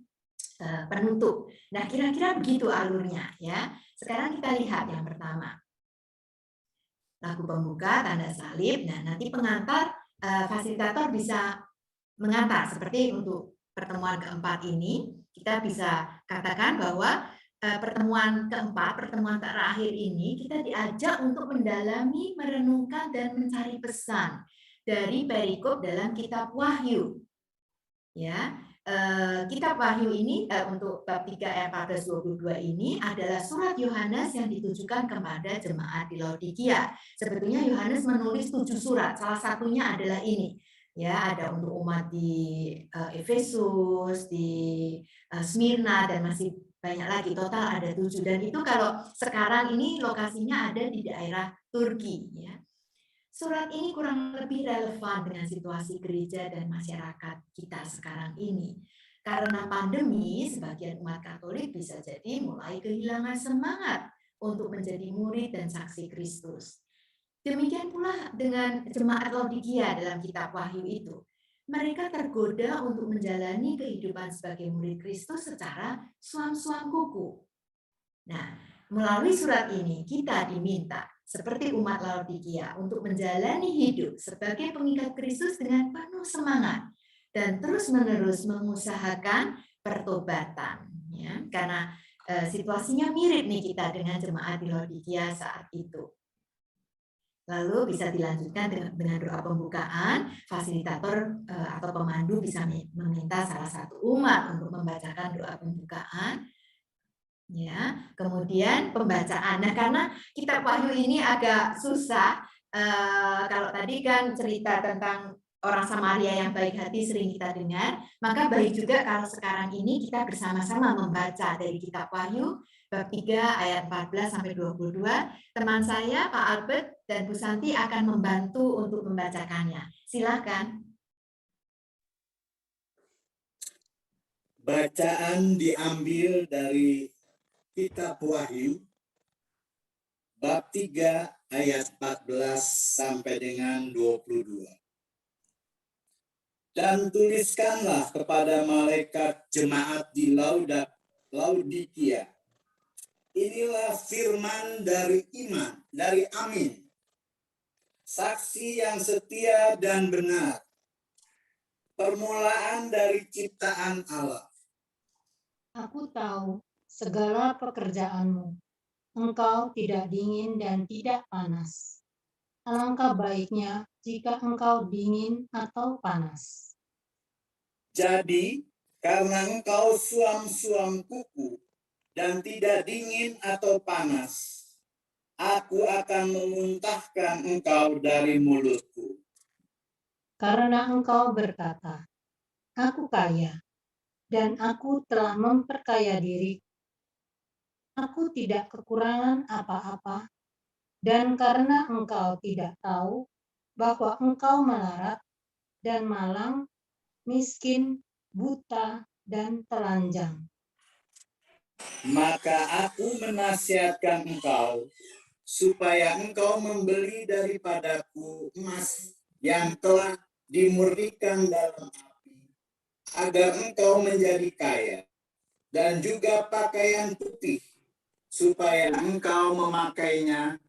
penutup. Nah, kira-kira begitu alurnya ya. Sekarang kita lihat yang pertama. Lagu pembuka, tanda salib. Nah, nanti pengantar fasilitator bisa mengantar. Seperti untuk pertemuan keempat ini, kita bisa katakan bahwa pertemuan keempat, pertemuan terakhir ini, kita diajak untuk mendalami, merenungkan, dan mencari pesan dari perikop dalam kitab Wahyu. Ya, kitab Wahyu ini untuk bab 3 ayat 14-22 ini adalah surat Yohanes yang ditujukan kepada jemaat di Laodikia. Sebetulnya Yohanes menulis 7 surat, salah satunya adalah ini. Ya, ada untuk umat di Efesus, di Smyrna, dan masih banyak lagi, total ada 7. Dan itu kalau sekarang ini lokasinya ada di daerah Turki. Ya. Surat ini kurang lebih relevan dengan situasi gereja dan masyarakat kita sekarang ini. Karena pandemi, sebagian umat Katolik bisa jadi mulai kehilangan semangat untuk menjadi murid dan saksi Kristus. Demikian pula dengan jemaat Laodikia dalam kitab Wahyu itu. Mereka tergoda untuk menjalani kehidupan sebagai murid Kristus secara suam-suam kuku. Nah, melalui surat ini kita diminta seperti umat Laodikia untuk menjalani hidup sebagai pengikat Kristus dengan penuh semangat dan terus-menerus mengusahakan pertobatan, ya, karena situasinya mirip nih kita dengan jemaat di Laodikia saat itu. Lalu bisa dilanjutkan dengan doa pembukaan. Fasilitator atau pemandu bisa meminta salah satu umat untuk membacakan doa pembukaan. Ya, kemudian pembacaan. Nah, karena kitab Wahyu ini agak susah. Kalau tadi kan cerita tentang orang Samaria yang baik hati sering kita dengar, maka baik juga kalau sekarang ini kita bersama-sama membaca dari kitab Wahyu bab 3 ayat 14 sampai 22. Teman saya Pak Albert dan Bu Santi akan membantu untuk membacakannya. Silakan. Bacaan diambil dari Kitab Wahyu bab 3 ayat 14 sampai dengan 22. Dan tuliskanlah kepada malaikat jemaat di Laodikia. Inilah firman dari Amin. Saksi yang setia dan benar. Permulaan dari ciptaan Allah. Aku tahu segala pekerjaanmu. Engkau tidak dingin dan tidak panas. Alangkah baiknya jika engkau dingin atau panas. Jadi, karena engkau suam-suam kuku dan tidak dingin atau panas, aku akan memuntahkan engkau dari mulutku. Karena engkau berkata, aku kaya, dan aku telah memperkaya diri. Aku tidak kekurangan apa-apa, dan karena engkau tidak tahu bahwa engkau melarat dan malang, miskin, buta, dan telanjang. Maka aku menasihatkan engkau, supaya engkau membeli daripadaku emas yang telah dimurnikan dalam api, agar engkau menjadi kaya, dan juga pakaian putih, supaya engkau memakainya,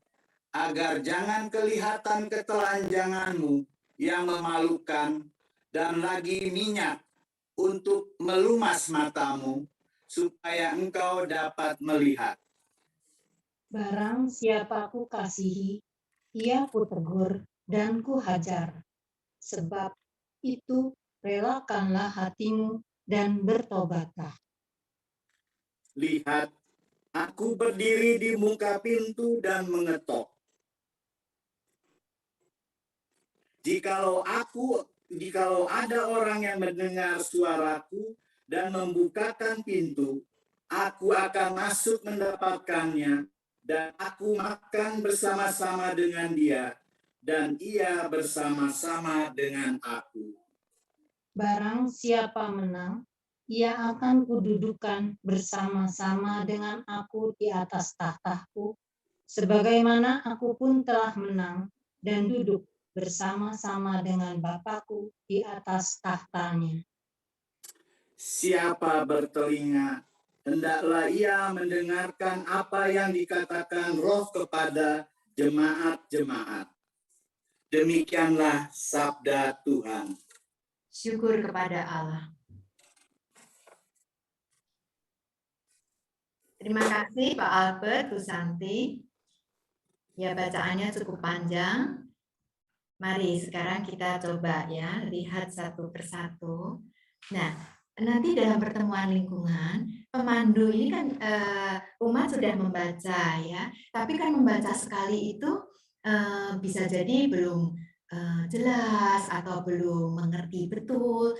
agar jangan kelihatan ketelanjanganmu yang memalukan, dan lagi minyak untuk melumas matamu, supaya engkau dapat melihat. Barang siapa ku kasihi, ia ku tegur dan ku hajar. Sebab itu relakanlah hatimu dan bertobatlah. Lihat, aku berdiri di muka pintu dan mengetok. Jikalau ada orang yang mendengar suaraku dan membukakan pintu, aku akan masuk mendapatkannya, dan aku makan bersama-sama dengan dia, dan ia bersama-sama dengan aku. Barang siapa menang, ia akan kududukan bersama-sama dengan aku di atas tahtaku, sebagaimana aku pun telah menang dan duduk bersama-sama dengan Bapakku di atas tahtanya. Siapa bertelinga, hendaklah ia mendengarkan apa yang dikatakan Roh kepada jemaat-jemaat. Demikianlah sabda Tuhan. Syukur kepada Allah. Terima kasih Pak Albert, Bu Santi. Ya, bacaannya cukup panjang. Mari sekarang kita coba ya, lihat satu persatu. Nah, nanti dalam pertemuan lingkungan, pemandu ini kan umat sudah membaca ya, tapi kan membaca sekali itu bisa jadi belum jelas atau belum mengerti betul,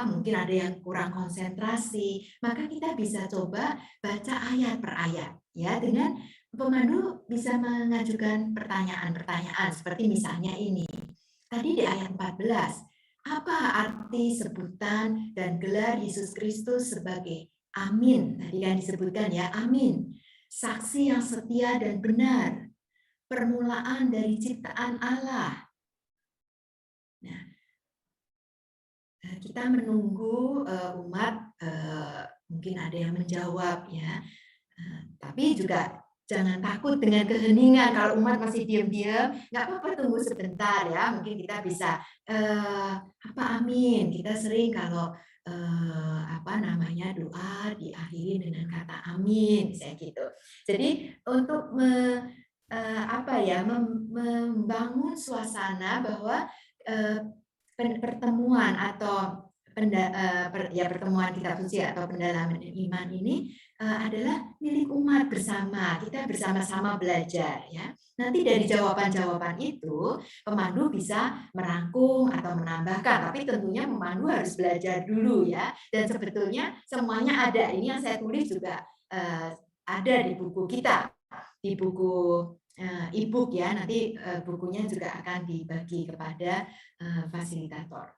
mungkin ada yang kurang konsentrasi, maka kita bisa coba baca ayat per ayat ya, dengan pemandu bisa mengajukan pertanyaan-pertanyaan seperti misalnya ini. Tadi di ayat 14, Apa arti sebutan dan gelar Yesus Kristus sebagai Amin? Tadi kan disebutkan ya, Amin. Saksi yang setia dan benar. Permulaan dari ciptaan Allah. Nah, kita menunggu umat, mungkin ada yang menjawab ya. Tapi juga jangan takut dengan keheningan. Kalau umat masih diam-diam, nggak apa-apa, tunggu sebentar ya. Mungkin kita bisa amin. Kita sering kalau doa diakhiri dengan kata amin, misalnya gitu. Jadi untuk membangun suasana bahwa pertemuan atau pertemuan kitab suci atau pendalaman iman ini adalah milik umat bersama. Kita bersama-sama belajar ya. Nanti dari jawaban-jawaban itu pemandu bisa merangkum atau menambahkan, tapi tentunya pemandu harus belajar dulu ya. Dan sebetulnya semuanya ada. Ini yang saya tulis juga ada di buku kita, di buku e-book ya. Nanti bukunya juga akan dibagi kepada fasilitator.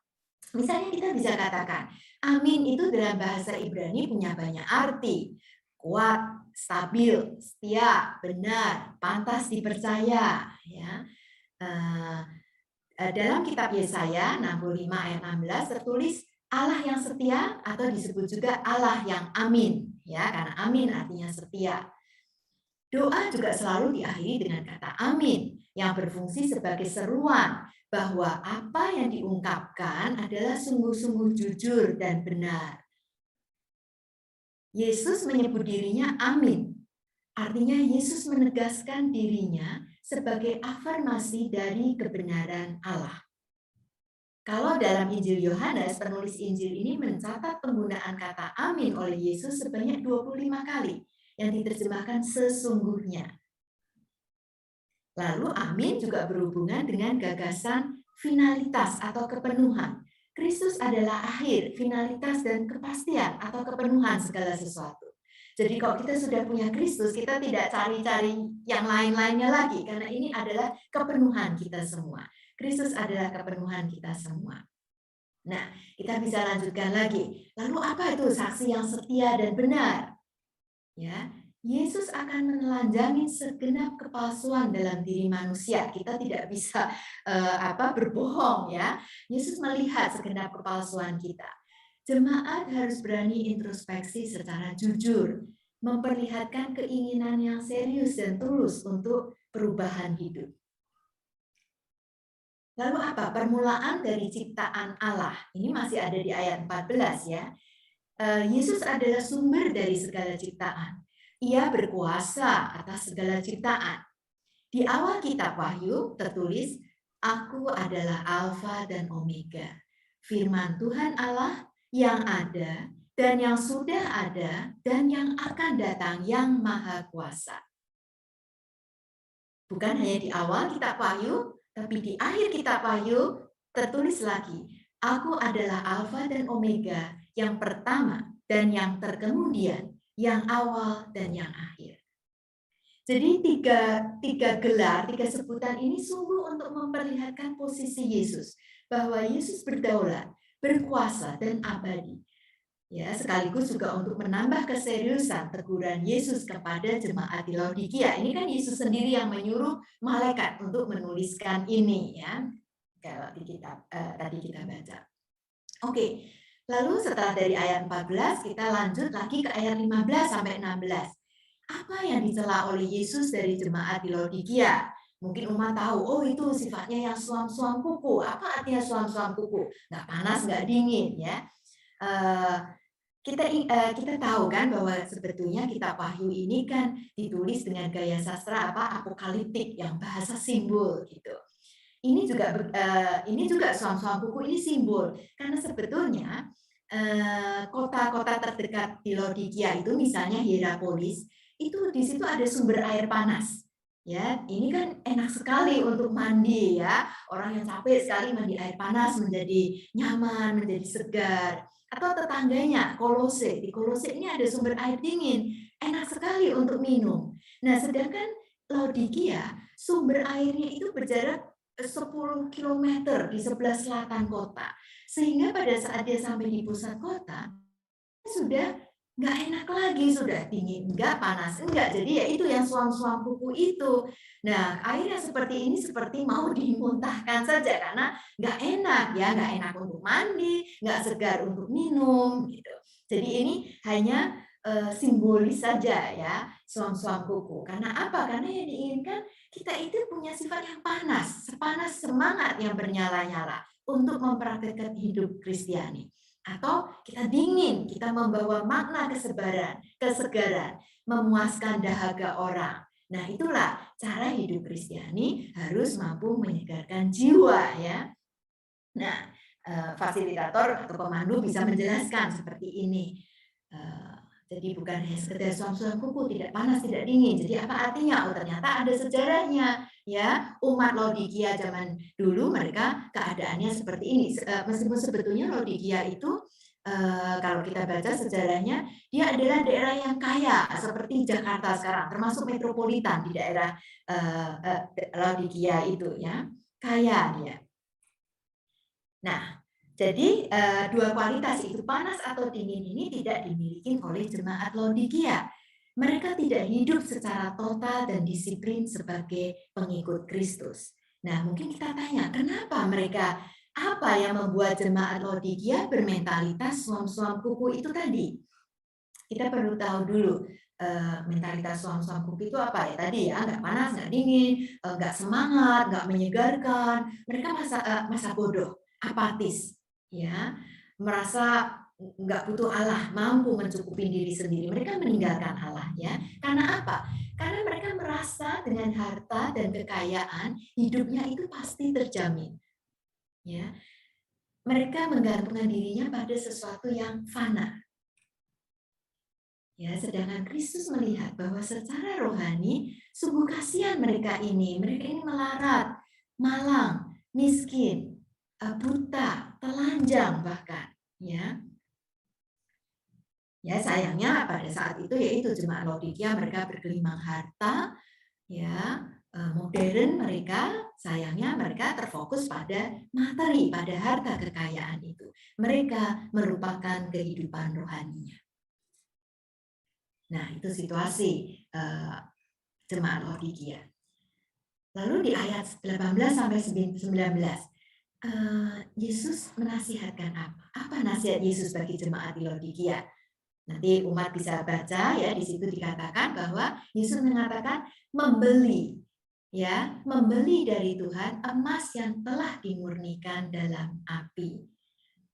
Misalnya kita bisa katakan, amin itu dalam bahasa Ibrani punya banyak arti. Kuat, stabil, setia, benar, pantas dipercaya. Ya. Dalam kitab Yesaya 65 ayat 16 tertulis Allah yang setia atau disebut juga Allah yang amin. Ya, karena amin artinya setia. Doa juga selalu diakhiri dengan kata amin yang berfungsi sebagai seruan bahwa apa yang diungkapkan adalah sungguh-sungguh jujur dan benar. Yesus menyebut dirinya amin. Artinya Yesus menegaskan dirinya sebagai afirmasi dari kebenaran Allah. Kalau dalam Injil Yohanes, penulis Injil ini mencatat penggunaan kata amin oleh Yesus sebanyak 25 kali yang diterjemahkan sesungguhnya. Lalu amin juga berhubungan dengan gagasan finalitas atau kepenuhan. Kristus adalah akhir, finalitas, dan kepastian atau kepenuhan segala sesuatu. Jadi kalau kita sudah punya Kristus, kita tidak cari-cari yang lain-lainnya lagi, karena ini adalah kepenuhan kita semua. Kristus adalah kepenuhan kita semua. Nah, kita bisa lanjutkan lagi. Lalu apa itu saksi yang setia dan benar? Ya, Yesus akan menelanjangi segenap kepalsuan dalam diri manusia. Kita tidak bisa berbohong ya. Yesus melihat segenap kepalsuan kita. Jemaat harus berani introspeksi secara jujur, memperlihatkan keinginan yang serius dan tulus untuk perubahan hidup. Lalu apa? Permulaan dari ciptaan Allah. Ini masih ada di ayat 14 ya. Yesus adalah sumber dari segala ciptaan. Ia berkuasa atas segala ciptaan. Di awal kitab Wahyu tertulis, Aku adalah Alfa dan Omega, firman Tuhan Allah yang ada dan yang sudah ada dan yang akan datang yang maha kuasa. Bukan hanya di awal kitab Wahyu, tapi di akhir kitab Wahyu tertulis lagi, Aku adalah Alfa dan Omega, yang pertama dan yang terkemudian, yang awal dan yang akhir. Jadi tiga gelar, tiga sebutan ini sungguh untuk memperlihatkan posisi Yesus, bahwa Yesus berdaulat, berkuasa dan abadi. Ya, sekaligus juga untuk menambah keseriusan teguran Yesus kepada jemaat di Laodikia. Ini kan Yesus sendiri yang menyuruh malaikat untuk menuliskan ini ya. Kalau di kitab tadi kita baca. Oke. Lalu setelah dari ayat 14 kita lanjut lagi ke ayat 15 sampai 16. Apa yang dicela oleh Yesus dari jemaat di Laodikia? Mungkin umat tahu, oh itu sifatnya yang suam-suam kuku. Apa artinya suam-suam kuku? Nggak panas, nggak dingin ya. Kita tahu kan bahwa sebetulnya kitab Wahyu ini kan ditulis dengan gaya sastra apokaliptik yang bahasa simbol gitu. Ini juga suam-suam kuku ini simbol karena sebetulnya kota-kota terdekat di Laodikia itu misalnya Hierapolis itu di situ ada sumber air panas. Ya, ini kan enak sekali untuk mandi ya. Orang yang capek sekali mandi air panas menjadi nyaman, menjadi segar. Atau tetangganya Kolose, di Kolose ini ada sumber air dingin, enak sekali untuk minum. Nah, sedangkan Laodikia sumber airnya itu berjarak 10 kilometer di sebelah selatan kota. Sehingga pada saat dia sampai di pusat kota, sudah nggak enak lagi, sudah dingin enggak, panas enggak. Jadi ya itu yang suam-suam kuku itu. Nah, air yang seperti ini seperti mau dimuntahkan saja karena nggak enak ya, nggak enak untuk mandi, nggak segar untuk minum gitu. Jadi ini hanya simbolis saja ya, suam-suam kuku. Karena apa? Karena yang diinginkan kita itu punya sifat yang panas, sepanas semangat yang bernyala-nyala untuk mempraktikkan hidup Kristiani. Atau kita dingin, kita membawa makna kesegaran, memuaskan dahaga orang. Nah, itulah cara hidup Kristiani harus mampu menyegarkan jiwa ya. Nah, fasilitator atau pemandu bisa menjelaskan seperti ini. Jadi bukan hanya sekedar suam-suam kuku, tidak panas, tidak dingin. Jadi apa artinya? Oh, ternyata ada sejarahnya ya. Umat Laodikia zaman dulu mereka keadaannya seperti ini. Meskipun sebetulnya Laodikia itu kalau kita baca sejarahnya, dia adalah daerah yang kaya seperti Jakarta sekarang, termasuk metropolitan di daerah Laodikia itu ya, kaya dia. Nah, jadi dua kualitas itu panas atau dingin ini tidak dimiliki oleh jemaat Laodikia. Mereka tidak hidup secara total dan disiplin sebagai pengikut Kristus. Nah, mungkin kita tanya, kenapa mereka, apa yang membuat jemaat Laodikia bermentalitas suam-suam kuku itu tadi? Kita perlu tahu dulu mentalitas suam-suam kuku itu apa ya tadi ya, nggak panas, nggak dingin, nggak semangat, nggak menyegarkan. Mereka masa bodoh, apatis, ya, merasa nggak butuh Allah, mampu mencukupi diri sendiri. Mereka meninggalkan Allah ya. Karena apa? Karena mereka merasa dengan harta dan kekayaan hidupnya itu pasti terjamin. Ya. Mereka menggantungkan dirinya pada sesuatu yang fana. Ya, sedangkan Kristus melihat bahwa secara rohani sungguh kasihan mereka ini melarat, malang, miskin, buta, telanjang bahkan, ya. Ya, sayangnya pada saat itu yaitu jemaat Laodikia mereka bergelimang harta, ya, modern mereka, sayangnya mereka terfokus pada materi, pada harta kekayaan itu. Mereka merupakan kehidupan rohaninya. Nah, itu situasi jemaat Laodikia. Lalu di ayat 18 sampai 19, Yesus menasihatkan apa? Apa nasihat Yesus bagi jemaat di Laodikia? Nanti umat bisa baca ya, di situ dikatakan bahwa Yesus mengatakan membeli dari Tuhan emas yang telah dimurnikan dalam api.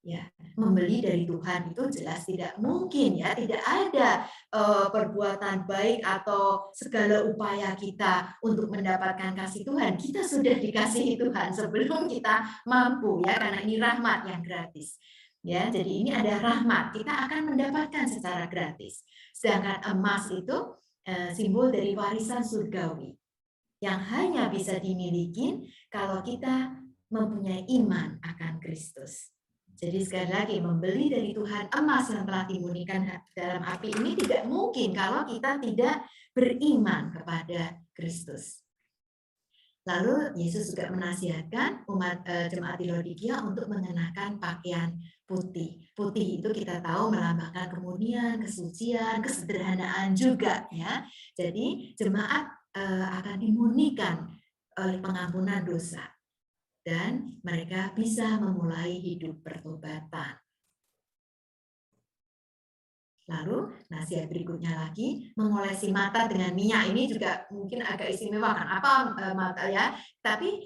Ya, membeli dari Tuhan itu jelas tidak mungkin ya, tidak ada perbuatan baik atau segala upaya kita untuk mendapatkan kasih Tuhan. Kita sudah dikasihi Tuhan sebelum kita mampu ya, karena ini rahmat yang gratis. Ya, jadi ini ada rahmat, kita akan mendapatkan secara gratis. Sedangkan emas itu simbol dari warisan surgawi yang hanya bisa dimiliki kalau kita mempunyai iman akan Kristus. Jadi sekali lagi membeli dari Tuhan emas yang telah dimurnikan dalam api ini tidak mungkin kalau kita tidak beriman kepada Kristus. Lalu Yesus juga menasihatkan umat jemaat di Laodikia untuk mengenakan pakaian putih. Putih itu kita tahu melambangkan kemurnian, kesucian, kesederhanaan juga ya. Jadi jemaat akan dimurnikan oleh pengampunan dosa. Dan mereka bisa memulai hidup pertobatan. Lalu nasihat berikutnya lagi, mengolesi mata dengan minyak. Ini juga mungkin agak istimewa kan, apa mata ya. Tapi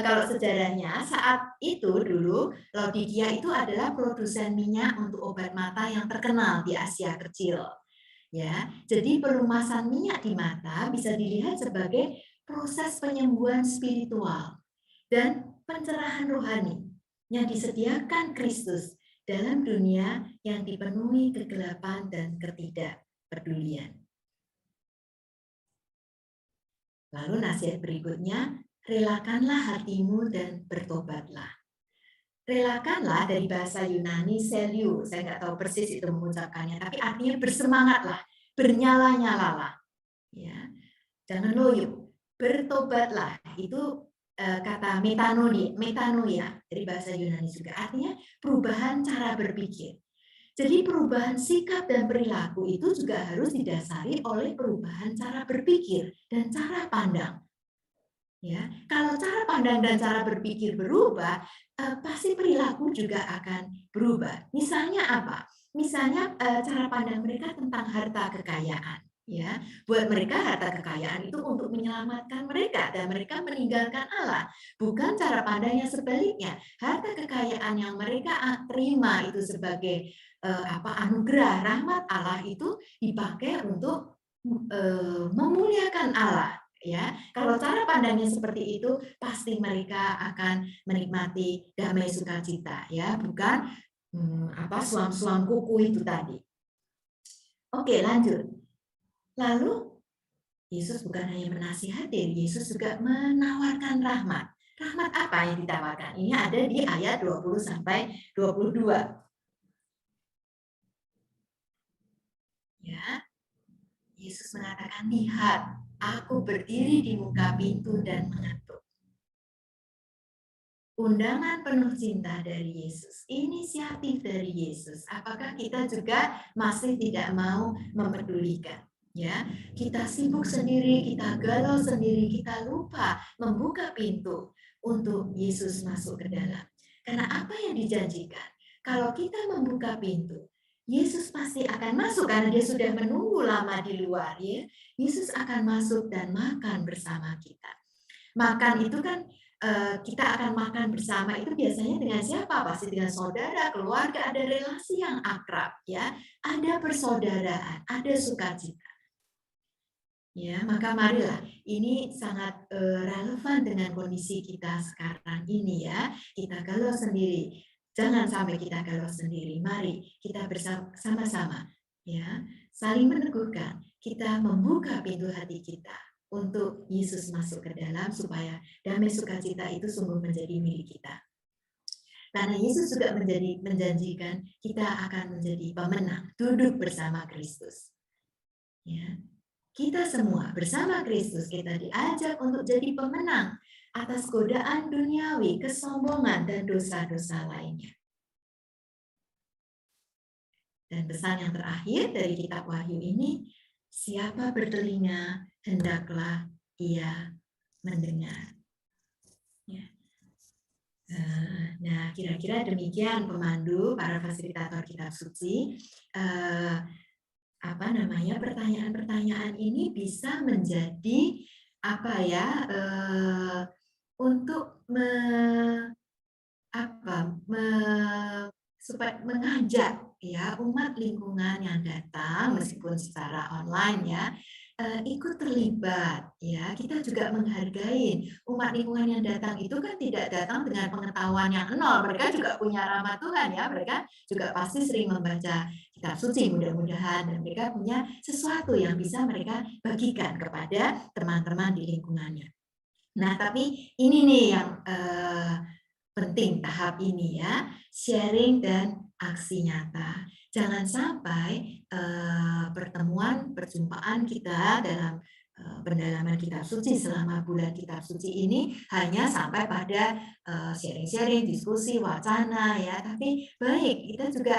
kalau sejarahnya saat itu dulu Laodikia itu adalah produsen minyak untuk obat mata yang terkenal di Asia Kecil. Ya, jadi pelumasan minyak di mata bisa dilihat sebagai proses penyembuhan spiritual dan pencerahan rohani yang disediakan Kristus dalam dunia yang dipenuhi kegelapan dan ketidakpedulian. Lalu nasihat berikutnya, relakanlah hatimu dan bertobatlah. Relakanlah dari bahasa Yunani selio, saya nggak tahu persis itu mengucapkannya, tapi artinya bersemangatlah, bernyala-nyalalah. Ya, jangan loyo, bertobatlah itu kata metanoia dari bahasa Yunani juga, artinya perubahan cara berpikir. Jadi perubahan sikap dan perilaku itu juga harus didasari oleh perubahan cara berpikir dan cara pandang. Ya, kalau cara pandang dan cara berpikir berubah, pasti perilaku juga akan berubah. Misalnya apa? Misalnya cara pandang mereka tentang harta kekayaan. Ya, buat mereka harta kekayaan itu untuk menyelamatkan mereka dan mereka meninggalkan Allah. Bukan cara pandangnya sebaliknya. Harta kekayaan yang mereka terima itu sebagai anugerah rahmat Allah itu dipakai untuk memuliakan Allah. Ya, kalau cara pandangnya seperti itu, pasti mereka akan menikmati damai sukacita, ya, bukan suam-suam kuku itu tadi. Oke, lanjut. Lalu Yesus bukan hanya menasihati, Yesus juga menawarkan rahmat. Rahmat apa yang ditawarkan? Ini ada di ayat 20 sampai 22. Ya. Yesus mengatakan, "Lihat, aku berdiri di muka pintu dan mengetuk." Undangan penuh cinta dari Yesus, inisiatif dari Yesus. Apakah kita juga masih tidak mau memedulikan? Ya, kita sibuk sendiri, kita galau sendiri, kita lupa membuka pintu untuk Yesus masuk ke dalam. Karena apa yang dijanjikan? Kalau kita membuka pintu, Yesus pasti akan masuk karena dia sudah menunggu lama di luar, ya. Yesus akan masuk dan makan bersama kita. Makan itu kan kita akan makan bersama itu biasanya dengan siapa? Pasti dengan saudara, keluarga, ada relasi yang akrab, ya. Ada persaudaraan, ada sukacita. Ya, maka marilah ini sangat relevan dengan kondisi kita sekarang ini, ya. Kita galau sendiri. Jangan sampai kita galau sendiri. Mari kita bersama-sama, ya, saling meneguhkan. Kita membuka pintu hati kita untuk Yesus masuk ke dalam supaya damai sukacita itu sungguh menjadi milik kita. Karena Yesus juga menjanjikan kita akan menjadi pemenang, duduk bersama Kristus. Ya. Kita semua bersama Kristus kita diajak untuk jadi pemenang atas godaan duniawi, kesombongan dan dosa-dosa lainnya. Dan pesan yang terakhir dari kitab Wahyu ini, siapa bertelinga hendaklah ia mendengar. Ya. Nah, kira-kira demikian pemandu, para fasilitator kitab suci. Pertanyaan-pertanyaan ini bisa menjadi untuk supaya mengajak, ya, umat lingkungan yang datang meskipun secara online, ya, ikut terlibat, ya. Kita juga menghargai umat lingkungan yang datang itu kan tidak datang dengan pengetahuan yang nol, mereka juga punya rahmat Tuhan, ya, mereka juga pasti sering membaca kitab suci mudah-mudahan dan mereka punya sesuatu yang bisa mereka bagikan kepada teman-teman di lingkungannya. Nah, tapi ini nih yang penting tahap ini, ya, sharing dan aksi nyata. Jangan sampai perjumpaan kita dalam pendalaman kitab suci selama bulan kitab suci ini hanya sampai pada sharing-sharing, diskusi, wacana, ya. Tapi baik kita juga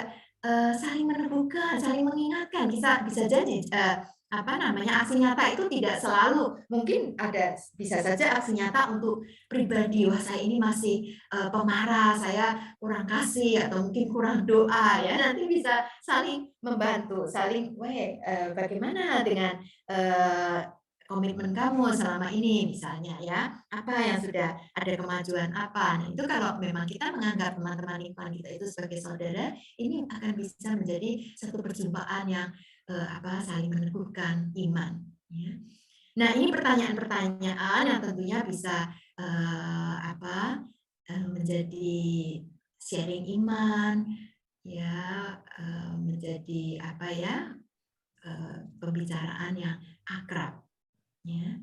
saling meneguhkan, saling mengingatkan. Bisa jadi aksi nyata itu tidak selalu, mungkin bisa saja aksi nyata untuk pribadi, wah saya ini masih pemarah, saya kurang kasih atau mungkin kurang doa, ya, nanti bisa saling membantu, saling, bagaimana dengan komitmen kamu selama ini misalnya, ya, apa yang sudah ada kemajuan apa. Nah, itu kalau memang kita menganggap teman-teman lingkungan kita itu sebagai saudara, ini akan bisa menjadi satu perjumpaan yang saling meneguhkan iman, ya. Nah, ini pertanyaan-pertanyaan yang tentunya bisa menjadi sharing iman, ya, menjadi pembicaraan yang akrab, ya.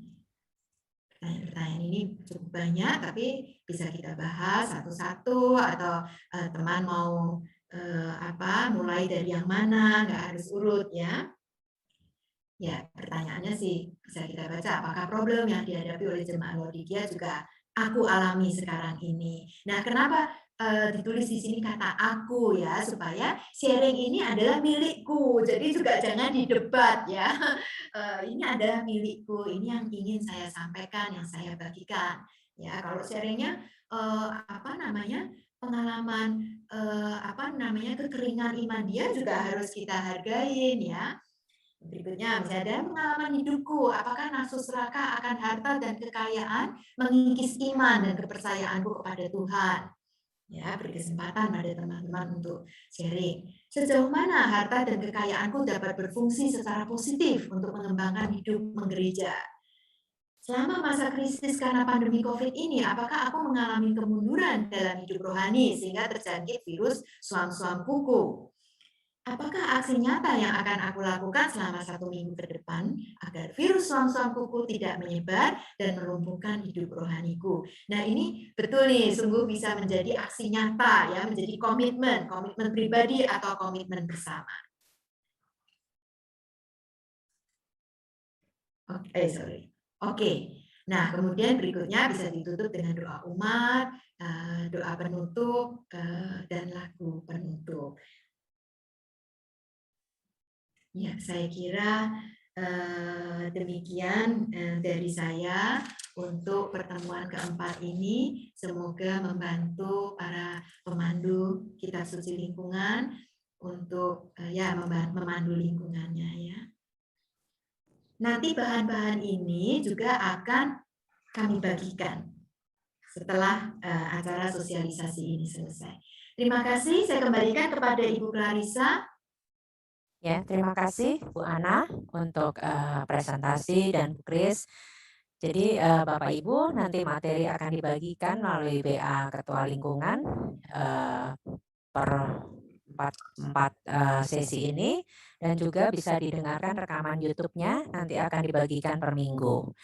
Pertanyaan-pertanyaan ini cukup banyak, tapi bisa kita bahas satu-satu atau teman mau mulai dari yang mana, nggak harus urut, ya. Ya, pertanyaannya sih bisa kita baca, apakah problem yang dihadapi oleh jemaat Laodikia juga aku alami sekarang ini. Nah, kenapa ditulis di sini kata aku ya, supaya sharing ini adalah milikku. Jadi juga jangan didebat ya. Ini adalah milikku, ini yang ingin saya sampaikan, yang saya bagikan. Ya, kalau sharingnya pengalaman kekeringan iman dia juga harus kita hargain ya. Berikutnya, misalnya dalam pengalaman hidupku, apakah nafsu serakah akan harta dan kekayaan mengikis iman dan kepercayaanku kepada Tuhan? Ya, beri kesempatan pada teman-teman untuk sharing. Sejauh mana harta dan kekayaanku dapat berfungsi secara positif untuk mengembangkan hidup menggereja? Selama masa krisis karena pandemi COVID ini, apakah aku mengalami kemunduran dalam hidup rohani sehingga terjangkit virus suam-suam kuku? Apakah aksi nyata yang akan aku lakukan selama 1 minggu ke depan agar virus suam-suam kuku tidak menyebar dan melumpuhkan hidup rohaniku? Nah, ini betul nih, sungguh bisa menjadi aksi nyata ya, menjadi komitmen pribadi atau komitmen bersama. Oke. Nah, kemudian berikutnya bisa ditutup dengan doa umat, doa penutup, dan lagu penutup. Ya, saya kira demikian dari saya untuk pertemuan keempat ini. Semoga membantu para pemandu kitab suci lingkungan untuk memandu lingkungannya ya. Nanti bahan-bahan ini juga akan kami bagikan setelah acara sosialisasi ini selesai. Terima kasih, saya kembalikan kepada Ibu Clarissa. Ya, terima kasih Bu Ana untuk presentasi dan Bu Kris. Jadi Bapak Ibu nanti materi akan dibagikan melalui BA Ketua Lingkungan per 4 sesi ini, dan juga bisa didengarkan rekaman YouTube-nya, nanti akan dibagikan per minggu.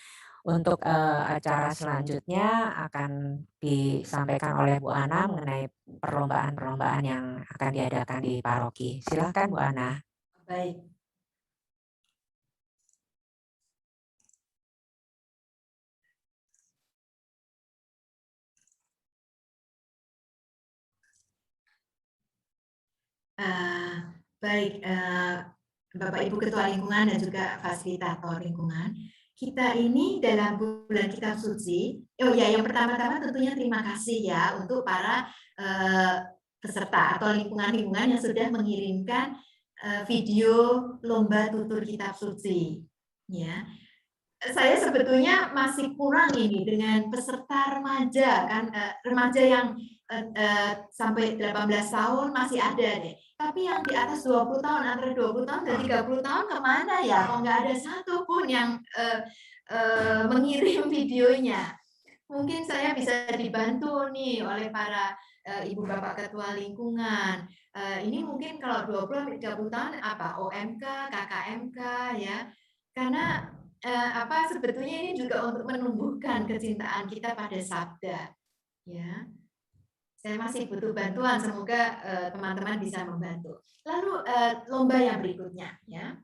Untuk acara selanjutnya akan disampaikan oleh Bu Ana mengenai perlombaan-perlombaan yang akan diadakan di paroki. Silakan Bu Ana. Baik. Bapak Ibu Ketua Lingkungan dan juga fasilitator lingkungan, kita ini dalam bulan kitab suci, yang pertama-tama tentunya terima kasih ya untuk para peserta atau lingkungan-lingkungan yang sudah mengirimkan video lomba tutur kitab suci. Ya, saya sebetulnya masih kurang ini dengan peserta remaja kan, remaja yang sampai 18 tahun masih ada deh. Tapi yang di atas 20 tahun, antara 20 tahun dan 30 tahun kemana ya? Kok nggak ada satu pun yang mengirim videonya. Mungkin saya bisa dibantu nih oleh para Ibu Bapak Ketua Lingkungan. Ini mungkin kalau 20-30 tahun apa? OMK, KKMK ya. Karena sebetulnya ini juga untuk menumbuhkan kecintaan kita pada sabda. Ya. Saya masih butuh bantuan, semoga teman-teman bisa membantu. Lalu lomba yang berikutnya ya.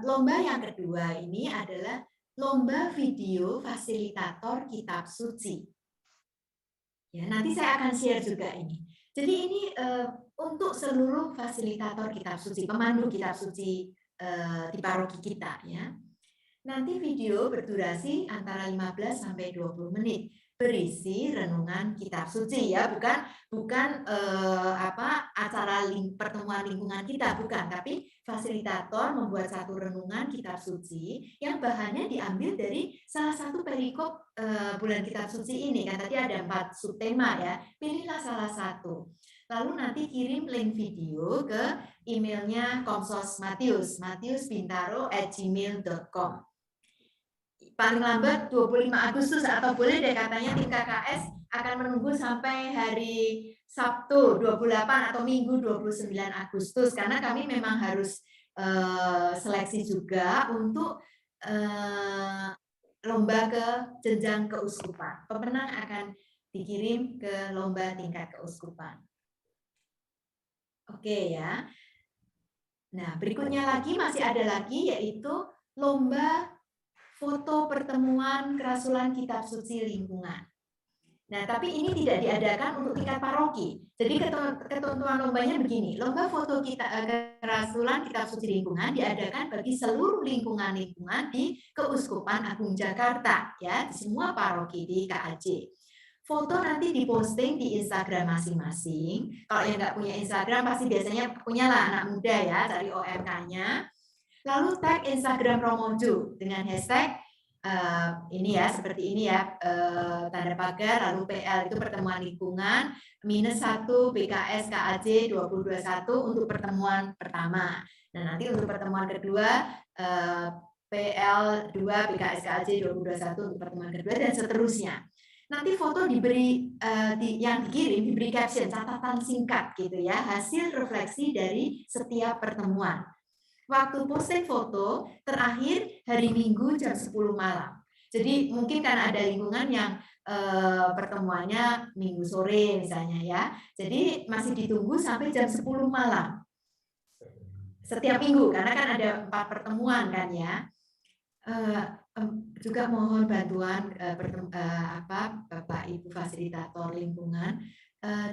Lomba yang kedua ini adalah lomba video fasilitator kitab suci. Ya, nanti saya akan share juga ini. Jadi ini untuk seluruh fasilitator kitab suci, pemandu kitab suci di paroki kita ya. Nanti video berdurasi antara 15 sampai 20 menit berisi renungan kitab suci ya, bukan acara pertemuan lingkungan kita, bukan, tapi fasilitator membuat satu renungan kitab suci yang bahannya diambil dari salah satu perikop bulan kitab suci ini kan, tadi ada 4 subtema ya, pilihlah salah satu. Lalu nanti kirim link video ke emailnya Komsos Matius, matiusbintaro@gmail.com. Paling lambat 25 Agustus atau boleh deh katanya tim KKS akan menunggu sampai hari Sabtu 28 atau Minggu 29 Agustus karena kami memang harus seleksi juga untuk lomba ke jenjang keuskupan. Pemenang akan dikirim ke lomba tingkat keuskupan. Oke ya. Nah, berikutnya lagi masih ada lagi yaitu lomba foto pertemuan kerasulan kitab suci lingkungan. Nah, tapi ini tidak diadakan untuk tingkat paroki. Jadi ketentuan lombanya begini, lomba foto kerasulan kitab suci lingkungan diadakan bagi seluruh lingkungan-lingkungan di Keuskupan Agung Jakarta, ya, di semua paroki di KAJ. Foto nanti diposting di Instagram masing-masing. Kalau yang nggak punya Instagram pasti biasanya punyalah anak muda ya, cari OMK-nya. Lalu tag Instagram Romojo dengan hashtag ini ya, seperti ini ya, tanda pagar, lalu PL itu pertemuan lingkungan, -1 BKS KAJ 2021 untuk pertemuan pertama. Nah, nanti untuk pertemuan kedua, PL 2 BKS KAJ 2021 untuk pertemuan kedua, dan seterusnya. Nanti foto diberi, yang dikirim diberi caption, catatan singkat gitu ya, hasil refleksi dari setiap pertemuan. Waktu posting foto terakhir hari Minggu jam 10 malam. Jadi mungkin karena ada lingkungan yang pertemuannya Minggu sore misalnya ya. Jadi masih ditunggu sampai jam 10 malam. Setiap minggu karena kan ada 4 pertemuan kan ya. Juga mohon bantuan Bapak Ibu fasilitator lingkungan.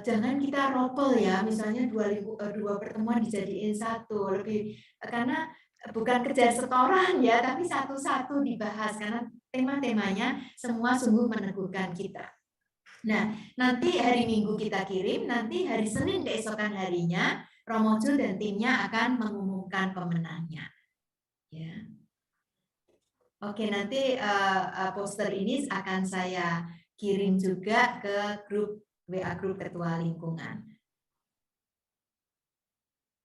Jangan kita ropel ya, misalnya dua pertemuan dijadiin satu, lebih karena bukan kejar setoran ya, tapi satu-satu dibahas karena tema-temanya semua sungguh meneguhkan kita. Nah, nanti hari Minggu kita kirim, nanti hari Senin keesokan harinya Romojo dan timnya akan mengumumkan pemenangnya. Ya. Oke, nanti poster ini akan saya kirim juga ke grup WA grup ketua lingkungan.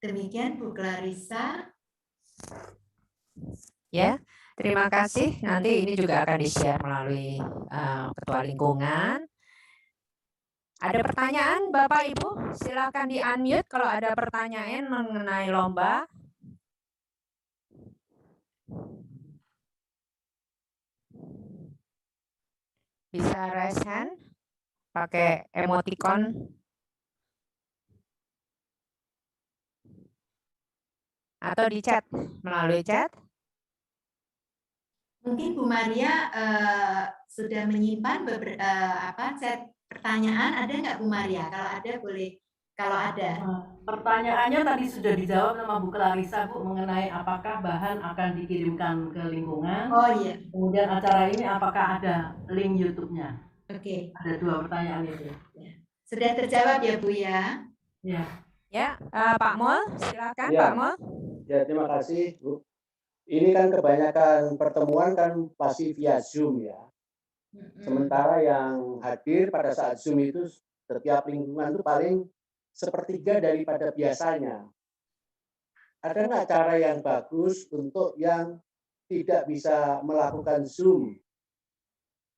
Demikian Bu Clarissa. Ya, terima kasih. Nanti ini juga akan di-share melalui ketua lingkungan. Ada pertanyaan Bapak Ibu? Silakan di-unmute kalau ada pertanyaan mengenai lomba. Bisa raise hand pakai emoticon. Atau di chat, melalui chat. Mungkin Bu Maria sudah menyimpan set pertanyaan, ada nggak Bu Maria? Kalau ada boleh, kalau ada. Pertanyaannya tadi sudah dijawab sama Bu Clarissa Bu, mengenai apakah bahan akan dikirimkan ke lingkungan. Oh iya. Kemudian acara ini apakah ada link YouTube-nya? Oke. Ada 2 pertanyaan itu. Sudah terjawab ya Bu ya? Ya. Ya, Pak Mul, silakan Ya. Pak Mul. Ya, terima kasih Bu. Ini kan kebanyakan pertemuan kan pasti via Zoom ya. Sementara yang hadir pada saat Zoom itu setiap lingkungan itu paling sepertiga daripada biasanya. Ada nggak cara yang bagus untuk yang tidak bisa melakukan Zoom?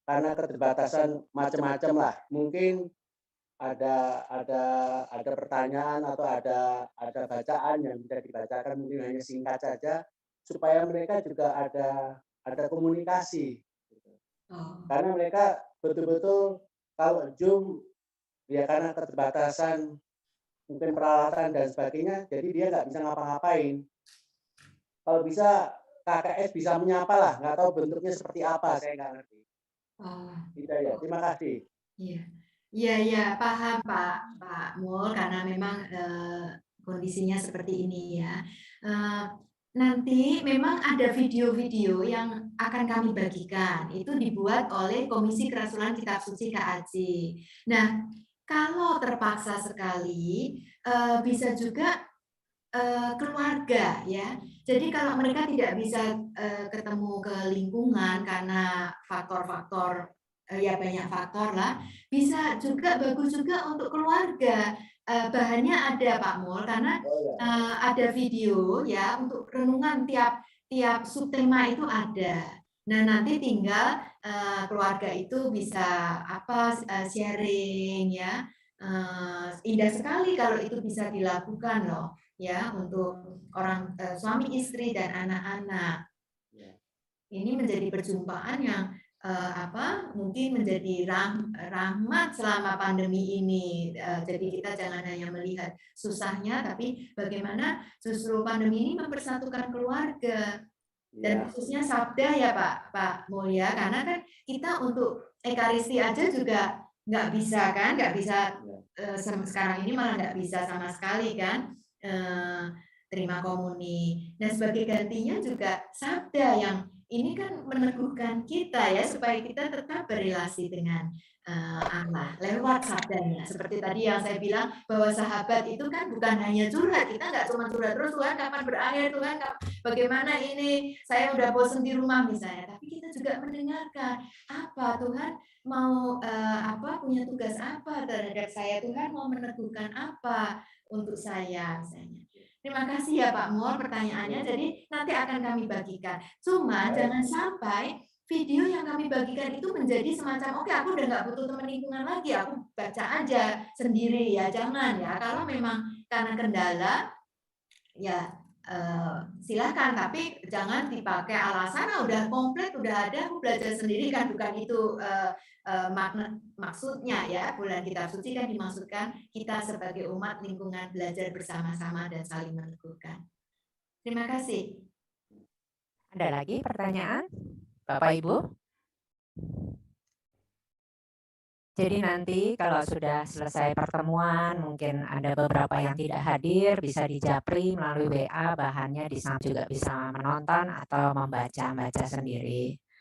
Karena keterbatasan macam-macam lah. Mungkin ada pertanyaan atau ada bacaan yang bisa dibacakan, mungkin hanya singkat saja supaya mereka juga ada komunikasi. Karena mereka betul-betul kalau Zoom ya karena keterbatasan mungkin peralatan dan sebagainya, jadi dia nggak bisa ngapa-ngapain. Kalau bisa KKS bisa menyapa lah, nggak tahu bentuknya seperti apa, saya nggak ngerti. Tidak ya, terima kasih. Iya. Iya, paham Pak Mul, karena memang kondisinya seperti ini ya. Nanti memang ada video-video yang akan kami bagikan, itu dibuat oleh Komisi Kerasulan Kitab Suci KAJ. Nah, kalau terpaksa sekali, bisa juga keluarga ya. Jadi kalau mereka tidak bisa ketemu ke lingkungan karena faktor-faktor ya banyak faktor lah, bisa juga bagus juga untuk keluarga. Bahannya ada Pak Mul karena ada video ya untuk renungan tiap subtema itu ada. Nah, nanti tinggal keluarga itu bisa sharing ya. Indah sekali kalau itu bisa dilakukan loh ya untuk orang suami istri dan anak-anak. Ini menjadi perjumpaan yang mungkin menjadi rahmat selama pandemi ini. Jadi kita jangan hanya melihat susahnya, tapi bagaimana justru pandemi ini mempersatukan keluarga. Dan khususnya sabda ya Pak Mulya, karena kan kita untuk ekaristi aja juga nggak bisa kan, nggak bisa sekarang ini malah nggak bisa sama sekali kan terima komuni. Dan sebagai gantinya juga sabda yang ini kan meneguhkan kita ya supaya kita tetap berrelasi dengan Allah lewat sabdanya. Seperti tadi yang saya bilang bahwa sahabat itu kan bukan hanya curhat, kita nggak cuma curhat terus Tuhan kapan berakhir, Tuhan bagaimana ini, saya udah bosan di rumah misalnya, tapi kita juga mendengarkan apa Tuhan mau punya tugas apa terhadap saya, Tuhan mau meneguhkan apa untuk saya misalnya. Terima kasih ya Pak Mor pertanyaannya. Jadi nanti akan kami bagikan. Cuma jangan sampai video yang kami bagikan itu menjadi semacam oke, aku udah nggak butuh teman lingkungan lagi, aku baca aja sendiri ya. Jangan ya. Kalau memang karena kendala ya silakan, tapi jangan dipakai alasan udah komplit, udah ada, aku belajar sendiri kan, bukan itu maksudnya ya. Bulan Kitab Suci kan dimaksudkan kita sebagai umat lingkungan belajar bersama-sama dan saling meneguhkan. Terima kasih. Ada lagi pertanyaan, Bapak Ibu? Jadi nanti kalau sudah selesai pertemuan, mungkin ada beberapa yang tidak hadir, bisa dijapri melalui WA, bahannya di sana juga bisa menonton atau membaca sendiri.